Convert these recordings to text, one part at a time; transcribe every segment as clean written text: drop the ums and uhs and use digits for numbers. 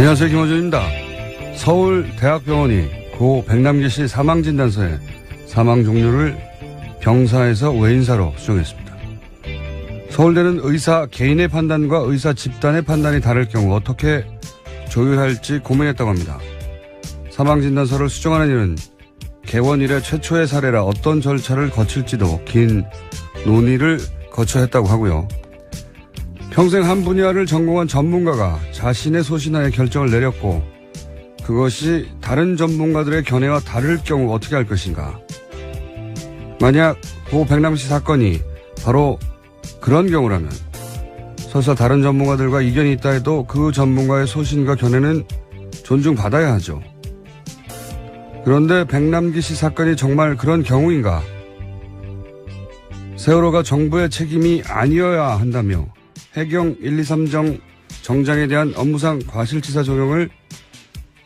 안녕하세요. 김호준입니다. 서울대학병원이 고 백남기 씨 사망진단서에 사망 종류를 병사에서 외인사로 수정했습니다. 서울대는 의사 개인의 판단과 의사 집단의 판단이 다를 경우 어떻게 조율할지 고민했다고 합니다. 사망진단서를 수정하는 일은 개원 이래 최초의 사례라 어떤 절차를 거칠지도 긴 논의를 거쳐야 했다고 하고요. 평생 한 분야를 전공한 전문가가 자신의 소신하에 결정을 내렸고 그것이 다른 전문가들의 견해와 다를 경우 어떻게 할 것인가. 만약 고 백남씨 사건이 바로 그런 경우라면 설사 다른 전문가들과 이견이 있다 해도 그 전문가의 소신과 견해는 존중받아야 하죠. 그런데 백남기 씨 사건이 정말 그런 경우인가? 세월호가 정부의 책임이 아니어야 한다며 해경 123정 정장에 대한 업무상 과실치사 조정을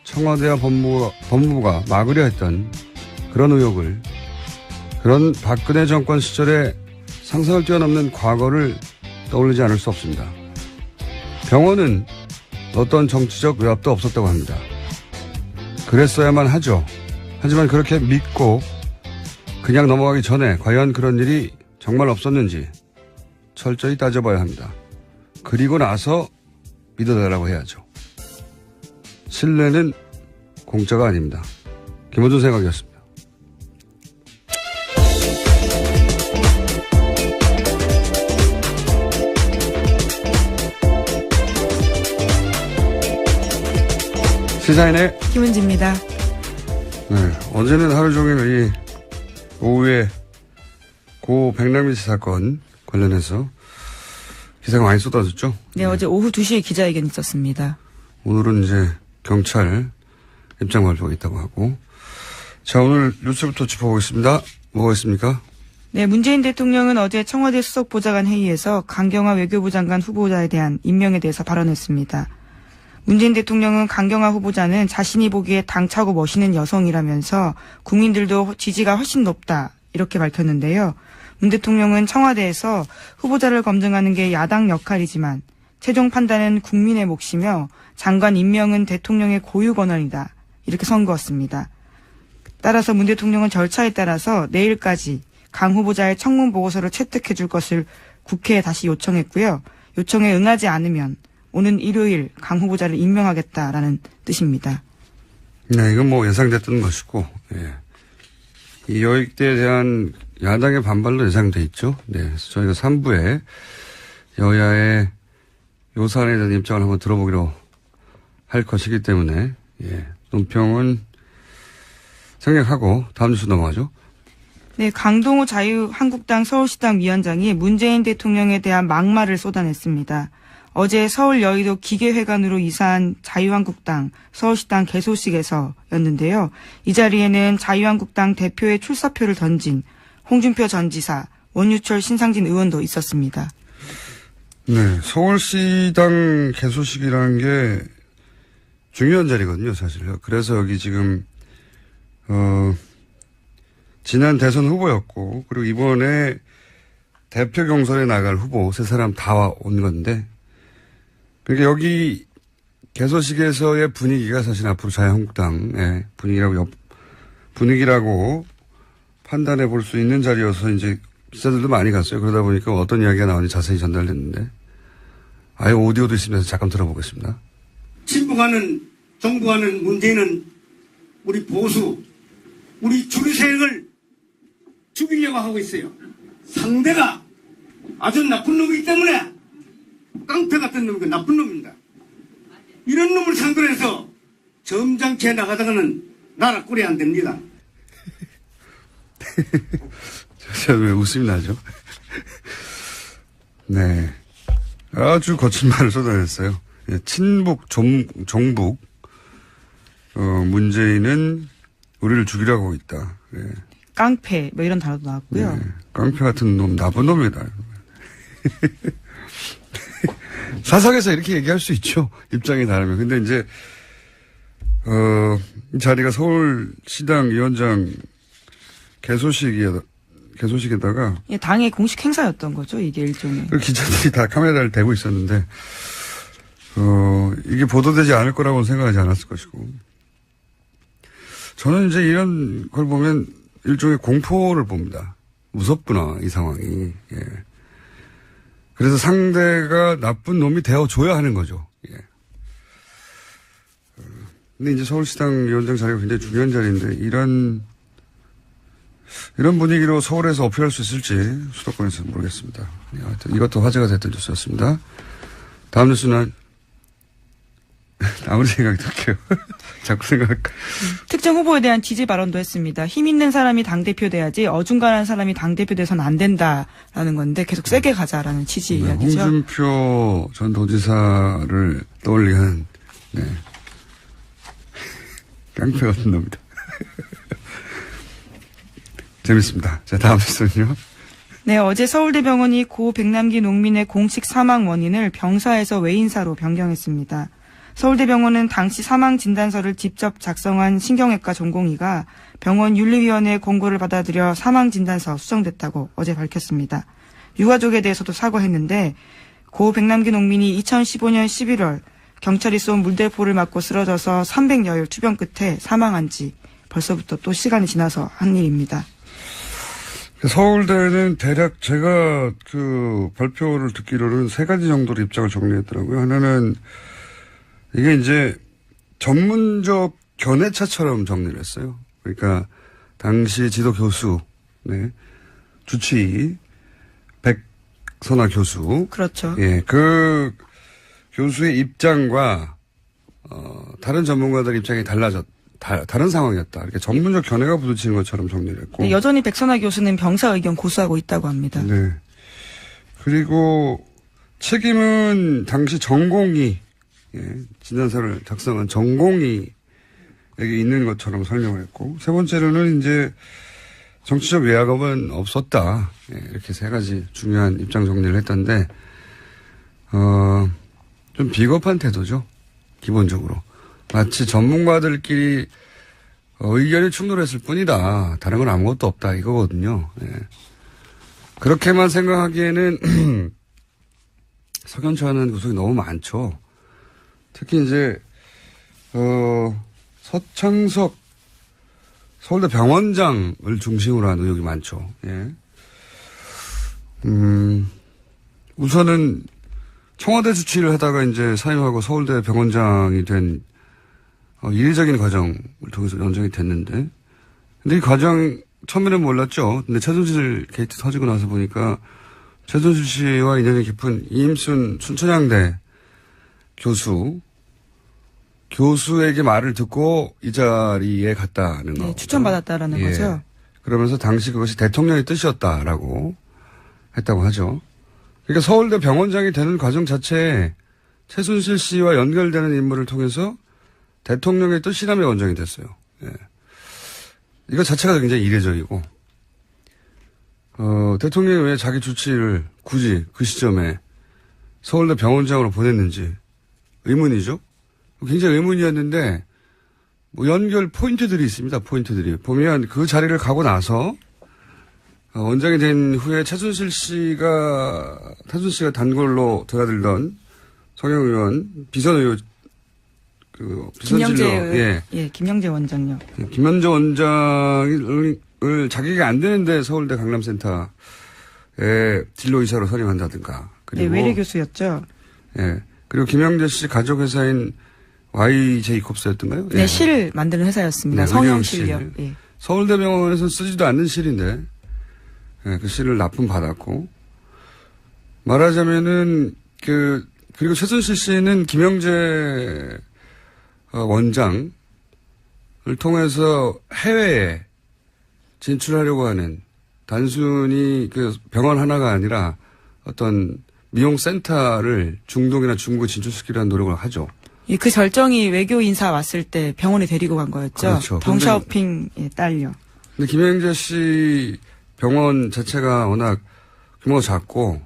청와대와 법무부가 막으려 했던 그런 의혹을, 그런 박근혜 정권 시절에 상상을 뛰어넘는 과거를 떠올리지 않을 수 없습니다. 병원은 어떤 정치적 외압도 없었다고 합니다. 그랬어야만 하죠. 하지만 그렇게 믿고 그냥 넘어가기 전에 과연 그런 일이 정말 없었는지 철저히 따져봐야 합니다. 그리고 나서 믿어달라고 해야죠. 신뢰는 공짜가 아닙니다. 김호준 생각이었습니다. 시사인의 김은지입니다. 네, 어제는 하루 종일 이 오후에 고 백남기 씨 사건 관련해서 기사가 많이 쏟아졌죠? 네, 어제 오후 2시에 기자회견이 있었습니다. 오늘은 이제 경찰 입장 발표가 있다고 하고. 자, 오늘 뉴스부터 짚어보겠습니다. 뭐가 있습니까? 네, 문재인 대통령은 어제 청와대 수석보좌관 회의에서 강경화 외교부 장관 후보자에 대한 임명에 대해서 발언했습니다. 문재인 대통령은 강경화 후보자는 자신이 보기에 당차고 멋있는 여성이라면서 국민들도 지지가 훨씬 높다 이렇게 밝혔는데요. 문 대통령은 청와대에서 후보자를 검증하는 게 야당 역할이지만 최종 판단은 국민의 몫이며 장관 임명은 대통령의 고유 권한이다 이렇게 선거했습니다. 따라서 문 대통령은 절차에 따라서 내일까지 강 후보자의 청문 보고서를 채택해 줄 것을 국회에 다시 요청했고요. 요청에 응하지 않으면 오는 일요일 강 후보자를 임명하겠다라는 뜻입니다. 네, 이건 뭐 예상됐던 것이고, 예. 이 여익대에 대한 야당의 반발도 예상돼 있죠. 네, 그래서 저희가 3부에 여야의 요 사안에 대한 입장을 한번 들어보기로 할 것이기 때문에, 예, 논평은 생략하고 다음 뉴스 넘어가죠. 네, 강동호 자유한국당 서울시당 위원장이 문재인 대통령에 대한 막말을 쏟아냈습니다. 어제 서울 여의도 기계회관으로 이사한 자유한국당 서울시당 개소식에서였는데요. 이 자리에는 자유한국당 대표의 출사표를 던진 홍준표 전 지사, 원유철 신상진 의원도 있었습니다. 네, 서울시당 개소식이라는 게 중요한 자리거든요, 사실요. 그래서 여기 지금 지난 대선 후보였고, 그리고 이번에 대표 경선에 나갈 후보 세 사람 다 온 건데, 그러니까 여기 개소식에서의 분위기가 사실 앞으로 자유한국당의 분위기라고 판단해 볼 수 있는 자리여서 이제 기자들도 많이 갔어요. 그러다 보니까 어떤 이야기가 나오는지 자세히 전달됐는데, 아예 오디오도 있으면서 잠깐 들어보겠습니다. 친북하는 정부하는 문제는 우리 보수, 우리 주류 세력을 죽이려고 하고 있어요. 상대가 아주 나쁜 놈이기 때문에 깡패 같은 놈이고 나쁜 놈입니다. 이런 놈을 상대로 해서 점잖게 나가다가는 나라 꼴이 안 됩니다. 제가 왜 웃음이 나죠? 네. 아주 거친 말을 쏟아냈어요. 친북, 종북, 문재인은 우리를 죽이려고 하고 있다. 네. 깡패, 뭐 이런 단어도 나왔고요. 네. 깡패 같은 놈, 나쁜 놈이다. 사석에서 이렇게 얘기할 수 있죠. 입장이 다르면. 근데 이제, 이 자리가 서울시당 위원장 개소식에다가. 예, 당의 공식 행사였던 거죠, 이게 일종의. 기자들이 다 카메라를 대고 있었는데, 이게 보도되지 않을 거라고는 생각하지 않았을 것이고. 저는 이제 이런 걸 보면 일종의 공포를 봅니다. 무섭구나, 이 상황이. 예. 그래서 상대가 나쁜 놈이 되어줘야 하는 거죠. 예. 근데 이제 서울시당 위원장 자리가 굉장히 중요한 자리인데, 이런 분위기로 서울에서 어필할 수 있을지 수도권에서 모르겠습니다. 예, 하여튼 이것도 화제가 됐던 뉴스였습니다. 다음 뉴스는 아무리 생각이 들게요. 자꾸 생각. 특정 후보에 대한 지지 발언도 했습니다. 힘 있는 사람이 당대표 돼야지 어중간한 사람이 당대표 돼서는 안 된다라는 건데 계속 세게 가자라는 취지 이야기죠. 홍준표 전 도지사를 떠올리게 하는 깡패 같은 놈이다. 재밌습니다. 자, 다음 뉴스는요. 네, 어제 서울대병원이 고 백남기 농민의 공식 사망 원인을 병사에서 외인사로 변경했습니다. 서울대병원은 당시 사망 진단서를 직접 작성한 신경외과 전공의가 병원 윤리위원회의 권고를 받아들여 사망 진단서 수정됐다고 어제 밝혔습니다. 유가족에 대해서도 사과했는데 고 백남기 농민이 2015년 11월 경찰이 쏜 물대포를 맞고 쓰러져서 300여일 투병 끝에 사망한 지 벌써부터 또 시간이 지나서 한 일입니다. 서울대는 대략 제가 그 발표를 듣기로는 3가지 정도로 입장을 정리했더라고요. 하나는 이게 이제 전문적 견해차처럼 정리를 했어요. 그러니까 당시 지도 교수, 주치의 백선아 교수. 그렇죠. 예, 그 교수의 입장과 다른 전문가들 입장이 다른 상황이었다. 이렇게 전문적 견해가 부딪히는 것처럼 정리를 했고. 네, 여전히 백선아 교수는 병사 의견 고수하고 있다고 합니다. 네. 그리고 책임은 당시 전공의, 진단서를 작성한 전공의에게 있는 것처럼 설명을 했고, 세 번째로는 이제 정치적 외압은 없었다. 이렇게 3가지 중요한 입장 정리를 했던데, 좀 비겁한 태도죠. 기본적으로. 마치 전문가들끼리 의견이 충돌했을 뿐이다. 다른 건 아무것도 없다. 이거거든요. 예. 그렇게만 생각하기에는 석연치 않은 구석이 너무 많죠. 특히 이제 서창석 서울대 병원장을 중심으로 한 의혹이 많죠. 예. 우선은 청와대 주치를 하다가 이제 사임하고 서울대 병원장이 된 이례적인 과정을 통해서 연장이 됐는데, 근데 이 과정 처음에는 몰랐죠. 근데 최순실 게이트 터지고 나서 보니까 최순실 씨와 인연이 깊은 이임순 순천향대 교수에게 말을 듣고 이 자리에 갔다는 거. 네, 추천받았다라는 거죠. 그러면서 당시 그것이 대통령의 뜻이었다라고 했다고 하죠. 그러니까 서울대 병원장이 되는 과정 자체에 최순실 씨와 연결되는 인물을 통해서 대통령의 뜻이라며 원정이 됐어요. 예. 이거 자체가 굉장히 이례적이고, 대통령이 왜 자기 주치를 굳이 그 시점에 서울대 병원장으로 보냈는지 의문이죠. 굉장히 의문이었는데, 연결 포인트들이 있습니다. 포인트들이. 보면 그 자리를 가고 나서, 원장이 된 후에 최순실 씨가 단골로 드나들던 성형 의원, 비선 의원, 김영재, 김영재 원장요. 김영재 원장을 자기가 안 되는데 서울대 강남센터에 진로이사로 선임한다든가. 그리고 외래 교수였죠. 예. 그리고 김영재 씨 가족회사인 YJ콥스였던가요? 네, 실을 만드는 회사였습니다. 네, 성형실요. 실. 서울대병원에서는 쓰지도 않는 실인데, 그 실을 납품받았고, 말하자면은, 그리고 최순실 씨는 김영재 원장을 통해서 해외에 진출하려고 하는, 단순히 그 병원 하나가 아니라 어떤 미용센터를 중동이나 중국에 진출시키려는 노력을 하죠. 그 절정이 외교 인사 왔을 때 병원에 데리고 간 거였죠. 그렇죠. 덩샤오핑의 딸요. 근데 김영재 씨 병원 자체가 워낙 규모가 작고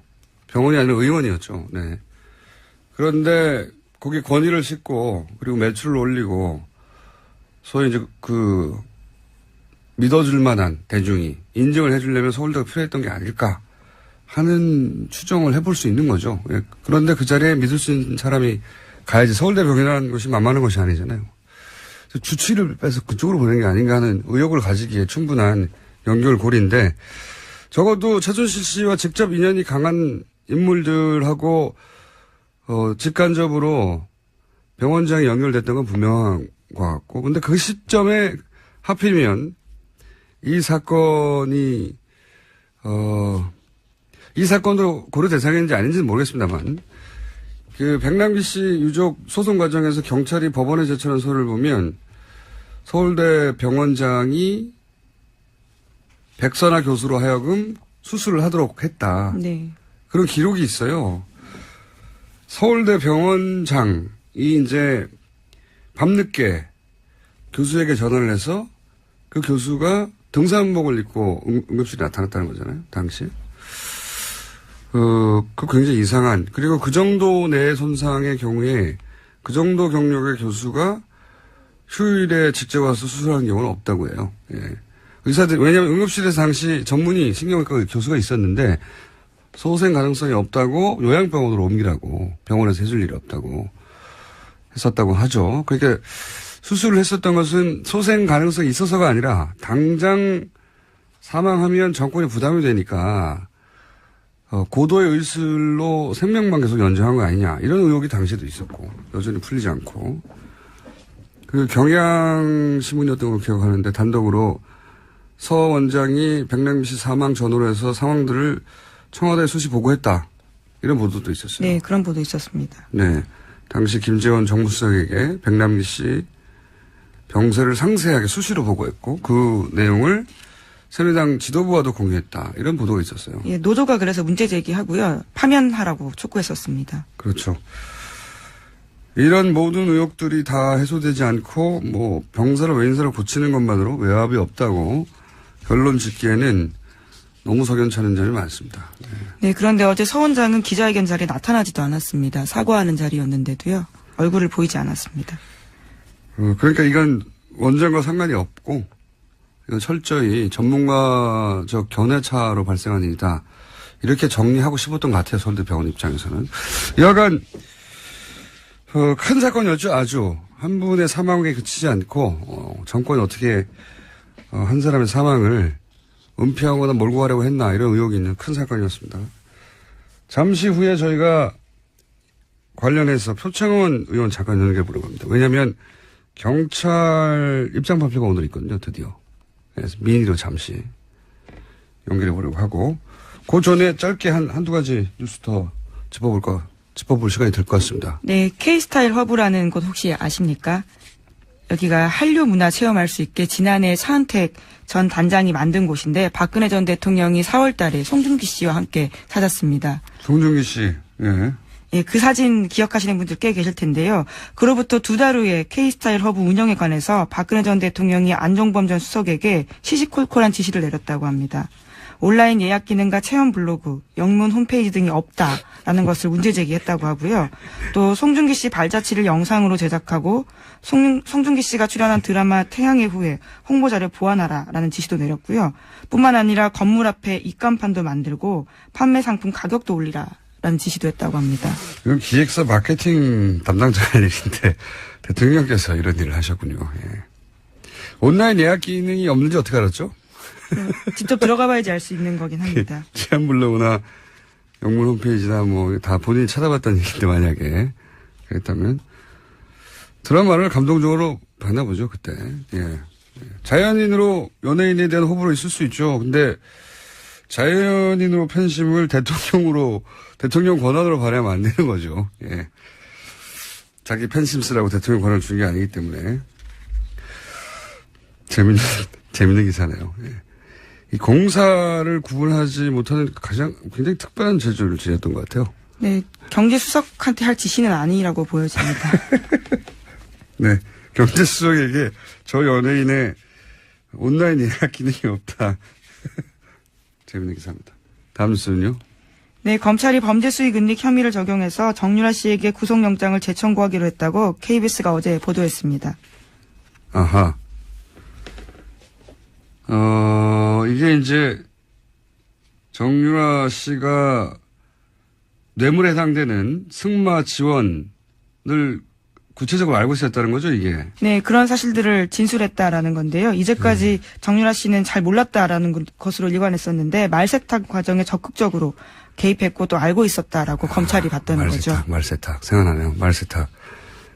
병원이 아니라 의원이었죠. 네. 그런데 거기 권위를 싣고 그리고 매출을 올리고 소위 이제 믿어줄 만한 대중이 인정을 해주려면 서울대가 필요했던 게 아닐까 하는 추정을 해볼 수 있는 거죠. 예. 그런데 그 자리에 믿을 수 있는 사람이 가야지. 서울대병이라는 것이 만만한 것이 아니잖아요. 주치의를 빼서 그쪽으로 보낸 게 아닌가 하는 의혹을 가지기에 충분한 연결고리인데 적어도 최순실 씨와 직접 인연이 강한 인물들하고 직간접으로 병원장이 연결됐던 건 분명한 것 같고 근데 그 시점에 하필이면 이 사건이 이 사건도 고려 대상인지 아닌지는 모르겠습니다만 그 백남기 씨 유족 소송 과정에서 경찰이 법원에 제출한 서류를 보면 서울대 병원장이 백선아 교수로 하여금 수술을 하도록 했다. 네. 그런 기록이 있어요. 서울대 병원장이 이제 밤늦게 교수에게 전화를 해서 그 교수가 등산복을 입고 응급실에 나타났다는 거잖아요. 당시. 그 굉장히 이상한, 그리고 그 정도 내 손상의 경우에 그 정도 경력의 교수가 휴일에 직접 와서 수술하는 경우는 없다고 해요. 예. 의사들, 왜냐면 응급실에서 당시 전문의 신경외과 교수가 있었는데 소생 가능성이 없다고 요양병원으로 옮기라고 병원에서 해줄 일이 없다고 했었다고 하죠. 그러니까 수술을 했었던 것은 소생 가능성이 있어서가 아니라 당장 사망하면 정권이 부담이 되니까 고도의 의술로 생명만 계속 연장한 거 아니냐 이런 의혹이 당시에도 있었고 여전히 풀리지 않고 그 경향신문이었던 걸 기억하는데 단독으로 서 원장이 백남기 씨 사망 전후로 해서 상황들을 청와대에 수시 보고했다 이런 보도도 있었어요. 네, 그런 보도 있었습니다. 네, 당시 김재원 정무수석에게 백남기 씨 병세를 상세하게 수시로 보고했고 그 내용을 새누리당 지도부와도 공유했다. 이런 보도가 있었어요. 예, 노조가 그래서 문제 제기하고요. 파면하라고 촉구했었습니다. 그렇죠. 이런 모든 의혹들이 다 해소되지 않고 뭐 병사를 외인사를 고치는 것만으로 외압이 없다고 결론 짓기에는 너무 석연찮은 점이 많습니다. 네. 네, 그런데 어제 서 원장은 기자회견 자리에 나타나지도 않았습니다. 사과하는 자리였는데도요. 얼굴을 보이지 않았습니다. 그러니까 이건 원장과 상관이 없고 이건 철저히 전문가적 견해차로 발생한 일이다. 이렇게 정리하고 싶었던 것 같아요. 서울대병원 입장에서는. 여하간 큰 사건이었죠. 아주 한 분의 사망에 그치지 않고 정권이 어떻게 한 사람의 사망을 은폐하거나 몰고 가려고 했나 이런 의혹이 있는 큰 사건이었습니다. 잠시 후에 저희가 관련해서 표창원 의원 잠깐 연결해 보려고 합니다. 왜냐하면 경찰 입장 발표가 오늘 있거든요. 드디어. 그래서 민의로 잠시 연결해 보려고 하고 그 전에 짧게 한두 가지 뉴스 더 짚어볼 시간이 될 것 같습니다. 네, K스타일 허브라는 곳 혹시 아십니까? 여기가 한류 문화 체험할 수 있게 지난해 차은택 전 단장이 만든 곳인데 박근혜 전 대통령이 4월 달에 송중기 씨와 함께 찾았습니다. 송중기 씨. 예. 예, 그 사진 기억하시는 분들 꽤 계실 텐데요. 그로부터 2달 후에 K스타일 허브 운영에 관해서 박근혜 전 대통령이 안종범 전 수석에게 시시콜콜한 지시를 내렸다고 합니다. 온라인 예약 기능과 체험 블로그, 영문 홈페이지 등이 없다라는 것을 문제 제기했다고 하고요. 또 송중기 씨 발자취를 영상으로 제작하고 송중기 씨가 출연한 드라마 태양의 후예 홍보자를 보완하라라는 지시도 내렸고요. 뿐만 아니라 건물 앞에 입간판도 만들고 판매 상품 가격도 올리라라는 지시도 했다고 합니다. 이건 기획사 마케팅 담당자의 일인데 대통령께서 이런 일을 하셨군요. 예. 온라인 예약 기능이 없는지 어떻게 알았죠? 직접 들어가 봐야지 알 수 있는 거긴 합니다. 체험 블로그나 영문 홈페이지나 뭐 다 본인이 찾아봤다는 얘기인데 만약에 그랬다면 드라마를 감동적으로 봤나 보죠 그때. 예. 자연인으로 연예인에 대한 호불호 있을 수 있죠. 근데 자연인으로 팬심을 대통령 권한으로 발휘하면 안 되는 거죠. 예. 자기 팬심 쓰라고 대통령 권한을 준 게 아니기 때문에 재밌는 기사네요. 예. 이 공사를 구분하지 못하는 굉장히 특별한 재주를 지녔던 것 같아요. 네, 경제수석한테 할 지시는 아니라고 보여집니다. 네, 경제수석에게 저 연예인의 온라인 예약 기능이 없다. 재밌는 기사입니다. 다음 뉴스는요? 네, 검찰이 범죄 수익 은닉 혐의를 적용해서 정유라 씨에게 구속영장을 재청구하기로 했다고 KBS가 어제 보도했습니다. 아하. 이게 이제 정유라 씨가 뇌물에 해당되는 승마 지원 구체적으로 알고 있었다는 거죠, 이게? 네, 그런 사실들을 진술했다라는 건데요. 이제까지 정유라 씨는 잘 몰랐다라는 것으로 일관했었는데 말세탁 과정에 적극적으로 개입했고 또 알고 있었다라고 검찰이 봤다는 거죠. 말세탁. 생각나네요. 말세탁.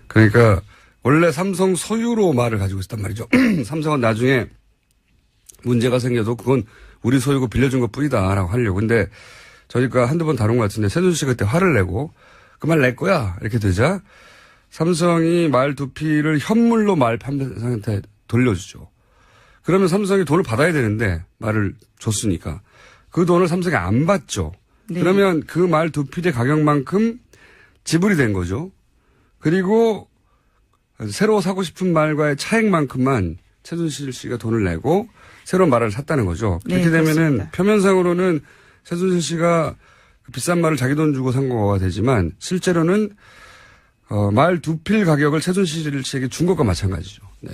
그러니까 원래 삼성 소유로 말을 가지고 있었단 말이죠. 삼성은 나중에 문제가 생겨도 그건 우리 소유고 빌려준 것 뿐이다라고 하려고. 근데 저희가 한두 번 다룬 것 같은데 최순실 씨가 그때 화를 내고 그 말 낼 거야 이렇게 되자 삼성이 말 두피를 현물로 말 판매상한테 돌려주죠. 그러면 삼성이 돈을 받아야 되는데 말을 줬으니까 그 돈을 삼성이 안 받죠. 네. 그러면 그 말 두피의 가격만큼 지불이 된 거죠. 그리고 새로 사고 싶은 말과의 차액만큼만 최순실 씨가 돈을 내고 새로운 말을 샀다는 거죠. 그렇게 네, 되면은 그렇습니다. 표면상으로는 최순실 씨가 비싼 말을 자기 돈 주고 산 거가 되지만 실제로는 말 두필 가격을 최순실 씨에게 준 것과 마찬가지죠. 네.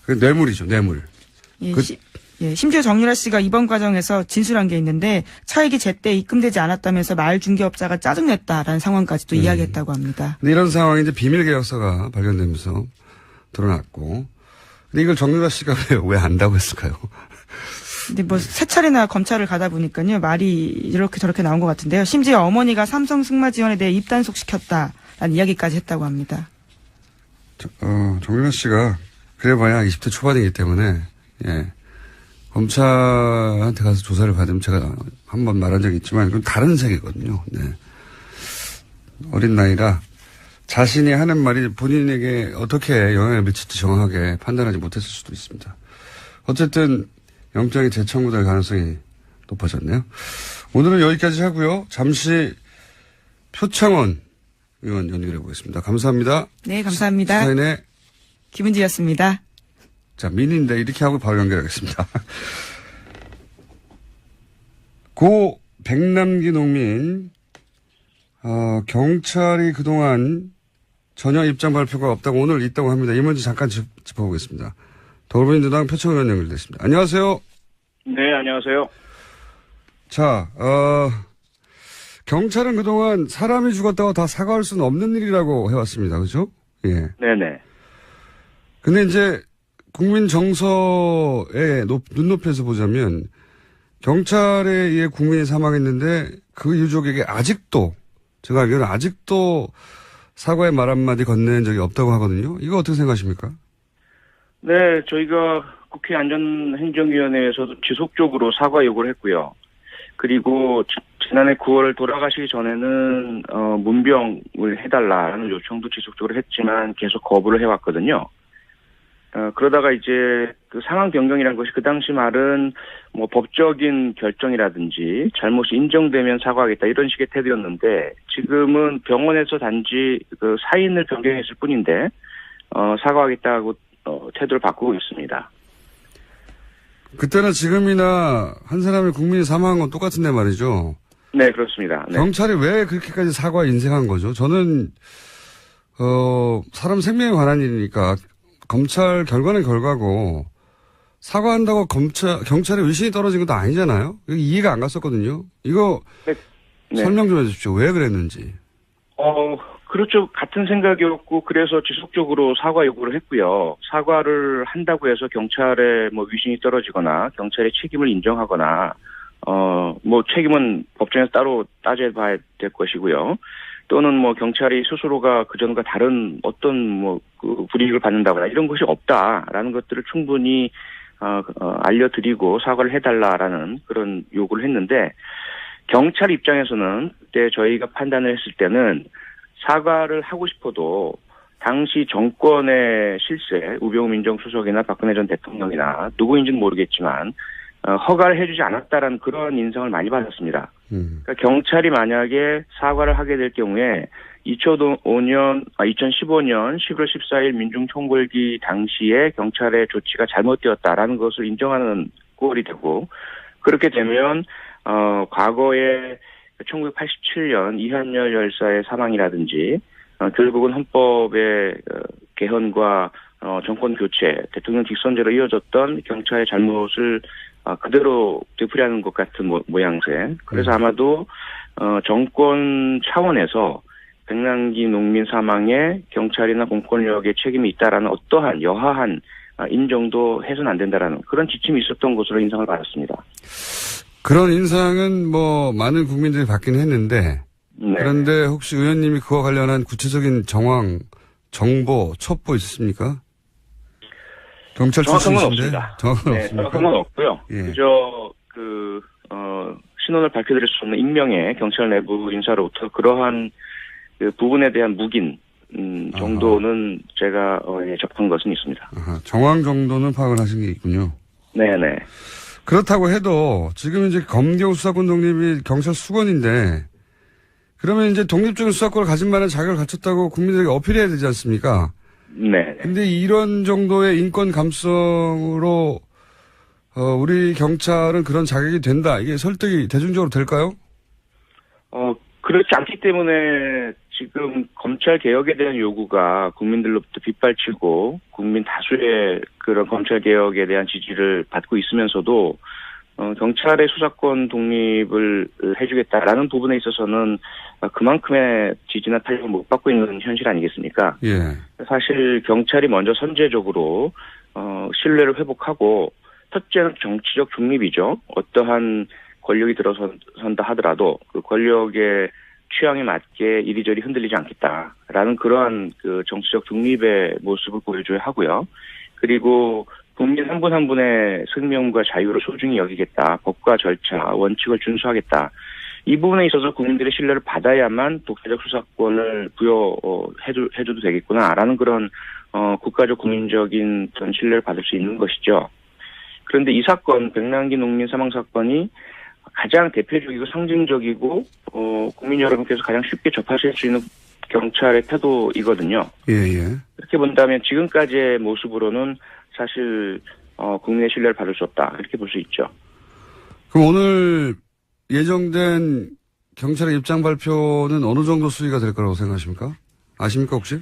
그 뇌물이죠, 뇌물. 예, 심지어 정유라 씨가 이번 과정에서 진술한 게 있는데 차익이 제때 입금되지 않았다면서 말 중개업자가 짜증냈다라는 상황까지도 이야기했다고 합니다. 근데 이런 상황이 이제 비밀 계약서가 발견되면서 드러났고, 근데 이걸 정유라 씨가 왜 안다고 했을까요? 근데 뭐 세 차례나 검찰을 가다 보니까요 말이 이렇게 저렇게 나온 것 같은데요. 심지어 어머니가 삼성 승마 지원에 대해 입단속 시켰다라는 이야기까지 했다고 합니다. 정유라 씨가 그래봐야 20대 초반이기 때문에 예. 검찰한테 가서 조사를 받으면 제가 한번 말한 적이 있지만 그건 다른 세계거든요. 네. 어린 나이라 자신이 하는 말이 본인에게 어떻게 영향을 미칠지 정확하게 판단하지 못했을 수도 있습니다. 어쨌든 영장이 재청구될 가능성이 높아졌네요. 오늘은 여기까지 하고요. 잠시 표창원 의원 연결해 보겠습니다. 감사합니다. 네, 감사합니다. 시사인의 김은지였습니다. 자, 민인데 이렇게 하고 바로 연결하겠습니다. 고 백남기 농민, 경찰이 그동안 전혀 입장 발표가 없다고 오늘 있다고 합니다. 이 문제 잠깐 짚어보겠습니다. 더불어민주당 표창원 의원 연결됐습니다. 안녕하세요. 네, 안녕하세요. 자, 경찰은 그동안 사람이 죽었다고 다 사과할 수는 없는 일이라고 해왔습니다. 그죠? 예. 네네. 근데 이제 국민 정서의 눈높이에서 보자면 경찰에 의해 국민이 사망했는데 그 유족에게 아직도 제가 알기로는 아직도 사과의 말 한마디 건넨 적이 없다고 하거든요. 이거 어떻게 생각하십니까? 네, 저희가 국회 안전행정위원회에서도 지속적으로 사과 요구를 했고요. 그리고 지난해 9월 돌아가시기 전에는 문병을 해달라는 요청도 지속적으로 했지만 계속 거부를 해왔거든요. 그러다가 이제 그 상황 변경이라는 것이 그 당시 말은 뭐 법적인 결정이라든지 잘못이 인정되면 사과하겠다 이런 식의 태도였는데 지금은 병원에서 단지 그 사인을 변경했을 뿐인데 사과하겠다고 태도를 바꾸고 있습니다. 그때나 지금이나 한 사람의 국민이 사망한 건 똑같은데 말이죠. 네, 그렇습니다. 네. 경찰이 왜 그렇게까지 사과 인색한 거죠? 저는 사람 생명에 관한 일이니까 검찰 결과는 결과고 사과한다고 경찰의 위신이 떨어진 것도 아니잖아요. 이해가 안 갔었거든요. 이거 네. 설명 좀 해주십시오. 왜 그랬는지. 그렇죠. 같은 생각이었고 그래서 지속적으로 사과 요구를 했고요. 사과를 한다고 해서 경찰의 뭐 위신이 떨어지거나 경찰의 책임을 인정하거나 뭐 책임은 법정에서 따로 따져봐야 될 것이고요. 또는 뭐 경찰이 스스로가 그전과 다른 어떤 뭐 그 불이익을 받는다거나 이런 것이 없다라는 것들을 충분히 알려드리고 사과를 해달라라는 그런 요구를 했는데 경찰 입장에서는 그때 저희가 판단을 했을 때는 사과를 하고 싶어도 당시 정권의 실세, 우병우 민정수석이나 박근혜 전 대통령이나 누구인지는 모르겠지만 허가를 해주지 않았다라는 그런 인상을 많이 받았습니다. 그러니까 경찰이 만약에 사과를 하게 될 경우에 2015년 11월 14일 민중총궐기 당시에 경찰의 조치가 잘못되었다라는 것을 인정하는 꼴이 되고 그렇게 되면 과거에 1987년 이한열 열사의 사망이라든지 결국은 헌법의 개헌과 정권 교체, 대통령 직선제로 이어졌던 경찰의 잘못을 그대로 되풀이하는 것 같은 모양새. 그래서 아마도 정권 차원에서 백남기 농민 사망에 경찰이나 공권력의 책임이 있다라는 어떠한 여하한 인정도 해서는 안 된다라는 그런 지침이 있었던 것으로 인상을 받았습니다. 그런 인상은 뭐 많은 국민들이 받긴 했는데 네. 그런데 혹시 의원님이 그와 관련한 구체적인 정황, 정보, 첩보 있으십니까? 경찰 정확한 건 출신이신데 없습니다. 정확한 네, 없습니까? 정확한 건 없고요. 예. 그저 신원을 밝혀드릴 수 없는 익명의 경찰 내부 인사로부터 그러한 그 부분에 대한 묵인 정도는 제가 접한 것은 있습니다. 아하, 정황 정도는 파악을 하신 게 있군요. 네네. 그렇다고 해도 지금 이제 검경 수사권 독립이 경찰 수권인데 그러면 이제 독립적인 수사권을 가진 만한 자격을 갖췄다고 국민들에게 어필해야 되지 않습니까? 네. 근데 이런 정도의 인권 감성으로 우리 경찰은 그런 자격이 된다. 이게 설득이 대중적으로 될까요? 그렇지 않기 때문에 지금 검찰 개혁에 대한 요구가 국민들로부터 빗발치고 국민 다수의 그런 검찰 개혁에 대한 지지를 받고 있으면서도 경찰의 수사권 독립을 해주겠다라는 부분에 있어서는 그만큼의 지지나 탄력을 못 받고 있는 현실 아니겠습니까? 예. 사실 경찰이 먼저 선제적으로 신뢰를 회복하고 첫째는 정치적 중립이죠. 어떠한 권력이 들어선다 하더라도 그 권력의 취향에 맞게 이리저리 흔들리지 않겠다라는 그러한 그 정치적 중립의 모습을 보여줘야 하고요. 그리고 국민 한 분 한 분의 생명과 자유를 소중히 여기겠다. 법과 절차, 원칙을 준수하겠다. 이 부분에 있어서 국민들의 신뢰를 받아야만 독자적 수사권을 부여해줘도 되겠구나라는 그런 국가적 국민적인 어떤 신뢰를 받을 수 있는 것이죠. 그런데 이 사건, 백남기 농민 사망 사건이 가장 대표적이고 상징적이고 국민 여러분께서 가장 쉽게 접하실 수 있는 경찰의 태도이거든요. 예. 그렇게 본다면 지금까지의 모습으로는 사실 국민의 신뢰를 받을 수 없다 이렇게 볼 수 있죠. 그럼 오늘 예정된 경찰의 입장 발표는 어느 정도 수위가 될 거라고 생각하십니까? 아십니까 혹시?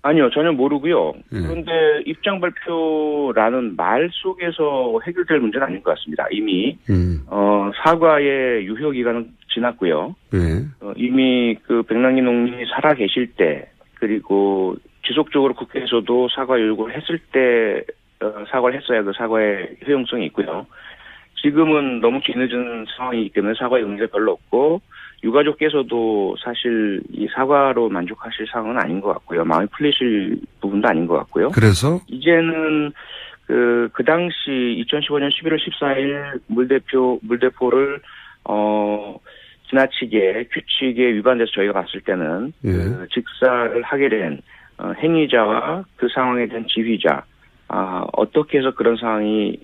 아니요, 전혀 모르고요. 예. 그런데 입장 발표라는 말 속에서 해결될 문제는 아닌 것 같습니다. 이미 사과의 유효 기간은 지났고요. 예. 이미 그 백남기 농민이 살아 계실 때 그리고 지속적으로 국회에서도 사과 요구를 했을 때 사과를 했어야 그 사과의 효용성이 있고요. 지금은 너무 뒤늦은 상황이기 때문에 사과의 의미가 별로 없고 유가족께서도 사실 이 사과로 만족하실 상황은 아닌 것 같고요. 마음이 풀리실 부분도 아닌 것 같고요. 그래서 이제는 그 당시 2015년 11월 14일 물대포를 지나치게 규칙에 위반돼서 저희가 봤을 때는 예. 그 직사를 하게 된 행위자와 그 상황에 대한 지휘자 어떻게 해서 그런 상황이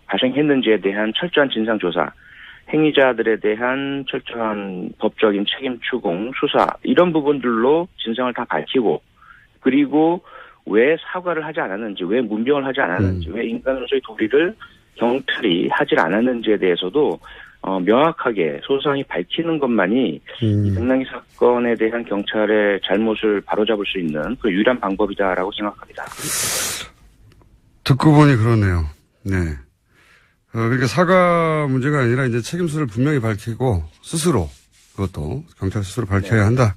발생했는지에 대한 철저한 진상조사, 행위자들에 대한 철저한 법적인 책임 추궁, 수사 이런 부분들로 진상을 다 밝히고 그리고 왜 사과를 하지 않았는지, 왜 문병을 하지 않았는지, 왜 인간으로서의 도리를 경찰이 하질 않았는지에 대해서도 명확하게 소상히 밝히는 것만이 이 백남기 사건에 대한 경찰의 잘못을 바로잡을 수 있는 그 유일한 방법이다라고 생각합니다. 듣고 보니 그러네요. 네. 그러니까 사과 문제가 아니라 이제 책임수를 분명히 밝히고 스스로 그것도 경찰 스스로 밝혀야 한다.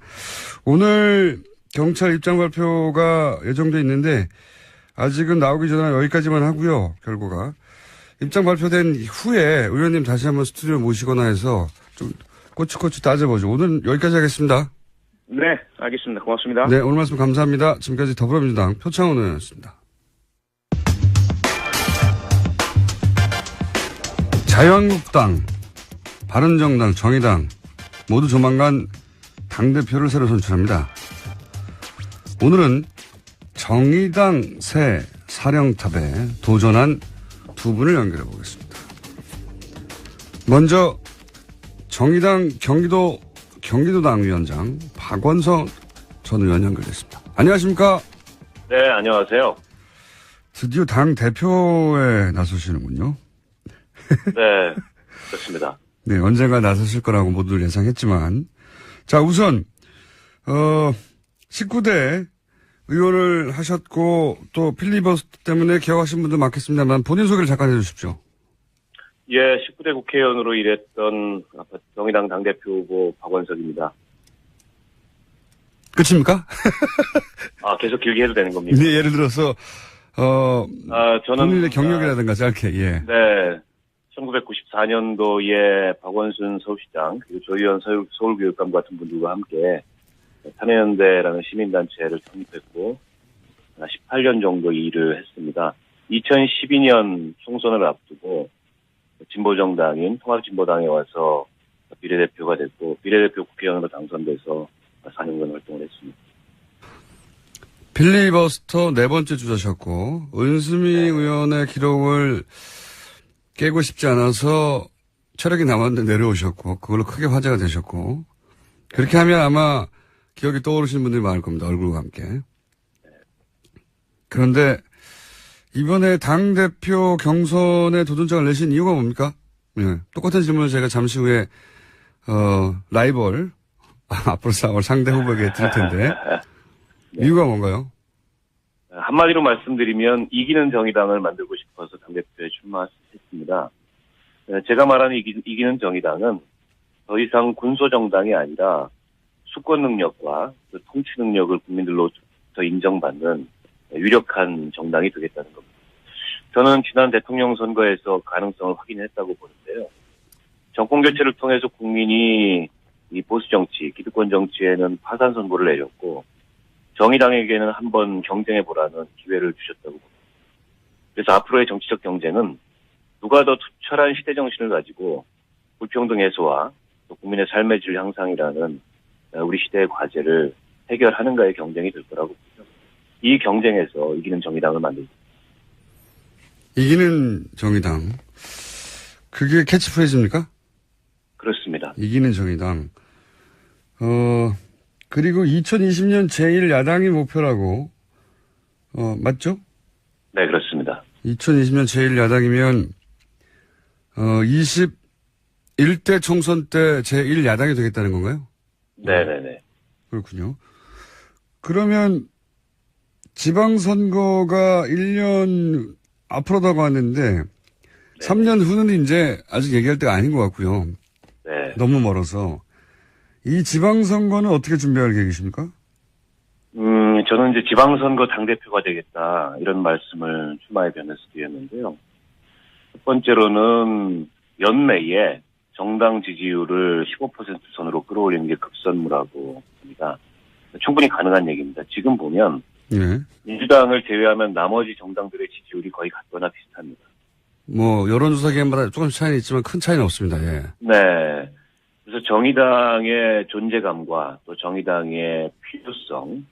오늘 경찰 입장 발표가 예정돼 있는데 아직은 나오기 전에 여기까지만 하고요. 결과가. 입장 발표된 후에 의원님 다시 한번 스튜디오 모시거나 해서 좀 꼬치꼬치 따져보죠. 오늘 여기까지 하겠습니다. 네, 알겠습니다. 고맙습니다. 네, 오늘 말씀 감사합니다. 지금까지 더불어민주당 표창원 의원이었습니다. 자유한국당, 바른정당, 정의당 모두 조만간 당대표를 새로 선출합니다. 오늘은 정의당 새 사령탑에 도전한 두 분을 연결해 보겠습니다. 먼저 정의당 경기도당 위원장 박원석 전 의원 연결됐습니다. 안녕하십니까? 네, 안녕하세요. 드디어 당 대표에 나서시는군요. 네, 그렇습니다. 네, 언젠가 나서실 거라고 모두들 예상했지만. 자, 우선, 19대 의원을 하셨고, 또 필리버스터 때문에 개혁하신 분도 많겠습니다만, 본인 소개를 잠깐 해주십시오. 예, 19대 국회의원으로 일했던 정의당 당대표 후보 박원석입니다. 끝입니까? 계속 길게 해도 되는 겁니까? 네, 예를 들어서, 저는. 본인의 경력이라든가 짧게, 예. 네. 1994년도에 박원순 서울시장, 그리고 조희연 서울교육감 같은 분들과 함께 탄해연대라는 시민단체를 창립했고, 18년 정도 일을 했습니다. 2012년 총선을 앞두고 진보정당인 통합진보당에 와서 비례대표가 됐고, 비례대표 국회의원으로 당선돼서 4년간 활동을 했습니다. 필리버스터 4번째 주자셨고, 은수미 의원의 기록을 깨고 싶지 않아서 체력이 남았는데 내려오셨고, 그걸로 크게 화제가 되셨고, 그렇게 하면 아마 기억이 떠오르시는 분들이 많을 겁니다. 얼굴과 함께. 그런데 이번에 당대표 경선에 도전장을 내신 이유가 뭡니까? 예. 똑같은 질문을 제가 잠시 후에, 라이벌, 앞으로 싸울 상대 후보에게 드릴 텐데, 이유가 뭔가요? 한마디로 말씀드리면 이기는 정의당을 만들고 싶어서 당대표에 출마했습니다. 제가 말하는 이기는 정의당은 더 이상 군소정당이 아니라 수권 능력과 그 통치 능력을 국민들로부터 인정받는 유력한 정당이 되겠다는 겁니다. 저는 지난 대통령 선거에서 가능성을 확인했다고 보는데요. 정권 교체를 통해서 국민이 이 보수 정치, 기득권 정치에는 파산 선고를 내렸고 정의당에게는 한번 경쟁해보라는 기회를 주셨다고 봅니다. 그래서 앞으로의 정치적 경쟁은 누가 더 투철한 시대 정신을 가지고 불평등 해소와 또 국민의 삶의 질 향상이라는 우리 시대의 과제를 해결하는가의 경쟁이 될 거라고 보죠. 이 경쟁에서 이기는 정의당을 만들고. 이기는 정의당. 그게 캐치프레이즈입니까? 그렇습니다. 이기는 정의당. 그리고 2020년 제1야당이 목표라고, 맞죠? 네, 그렇습니다. 2020년 제1야당이면, 21대 총선 때 제1야당이 되겠다는 건가요? 네네네. 그렇군요. 그러면 지방선거가 1년 앞으로 다가왔는데, 3년 후는 이제 아직 얘기할 때가 아닌 것 같고요. 네. 너무 멀어서. 이 지방선거는 어떻게 준비할 계획이십니까? 저는 이제 지방선거 당대표가 되겠다, 이런 말씀을 출마에 변해서 드렸는데요. 첫 번째로는 연내에 정당 지지율을 15% 선으로 끌어올리는 게 급선무라고 봅니다. 충분히 가능한 얘기입니다. 지금 보면 예. 민주당을 제외하면 나머지 정당들의 지지율이 거의 같거나 비슷합니다. 뭐 여론조사 기관마다 조금씩 차이는 있지만 큰 차이는 없습니다. 예. 네. 그래서 정의당의 존재감과 또 정의당의 필요성,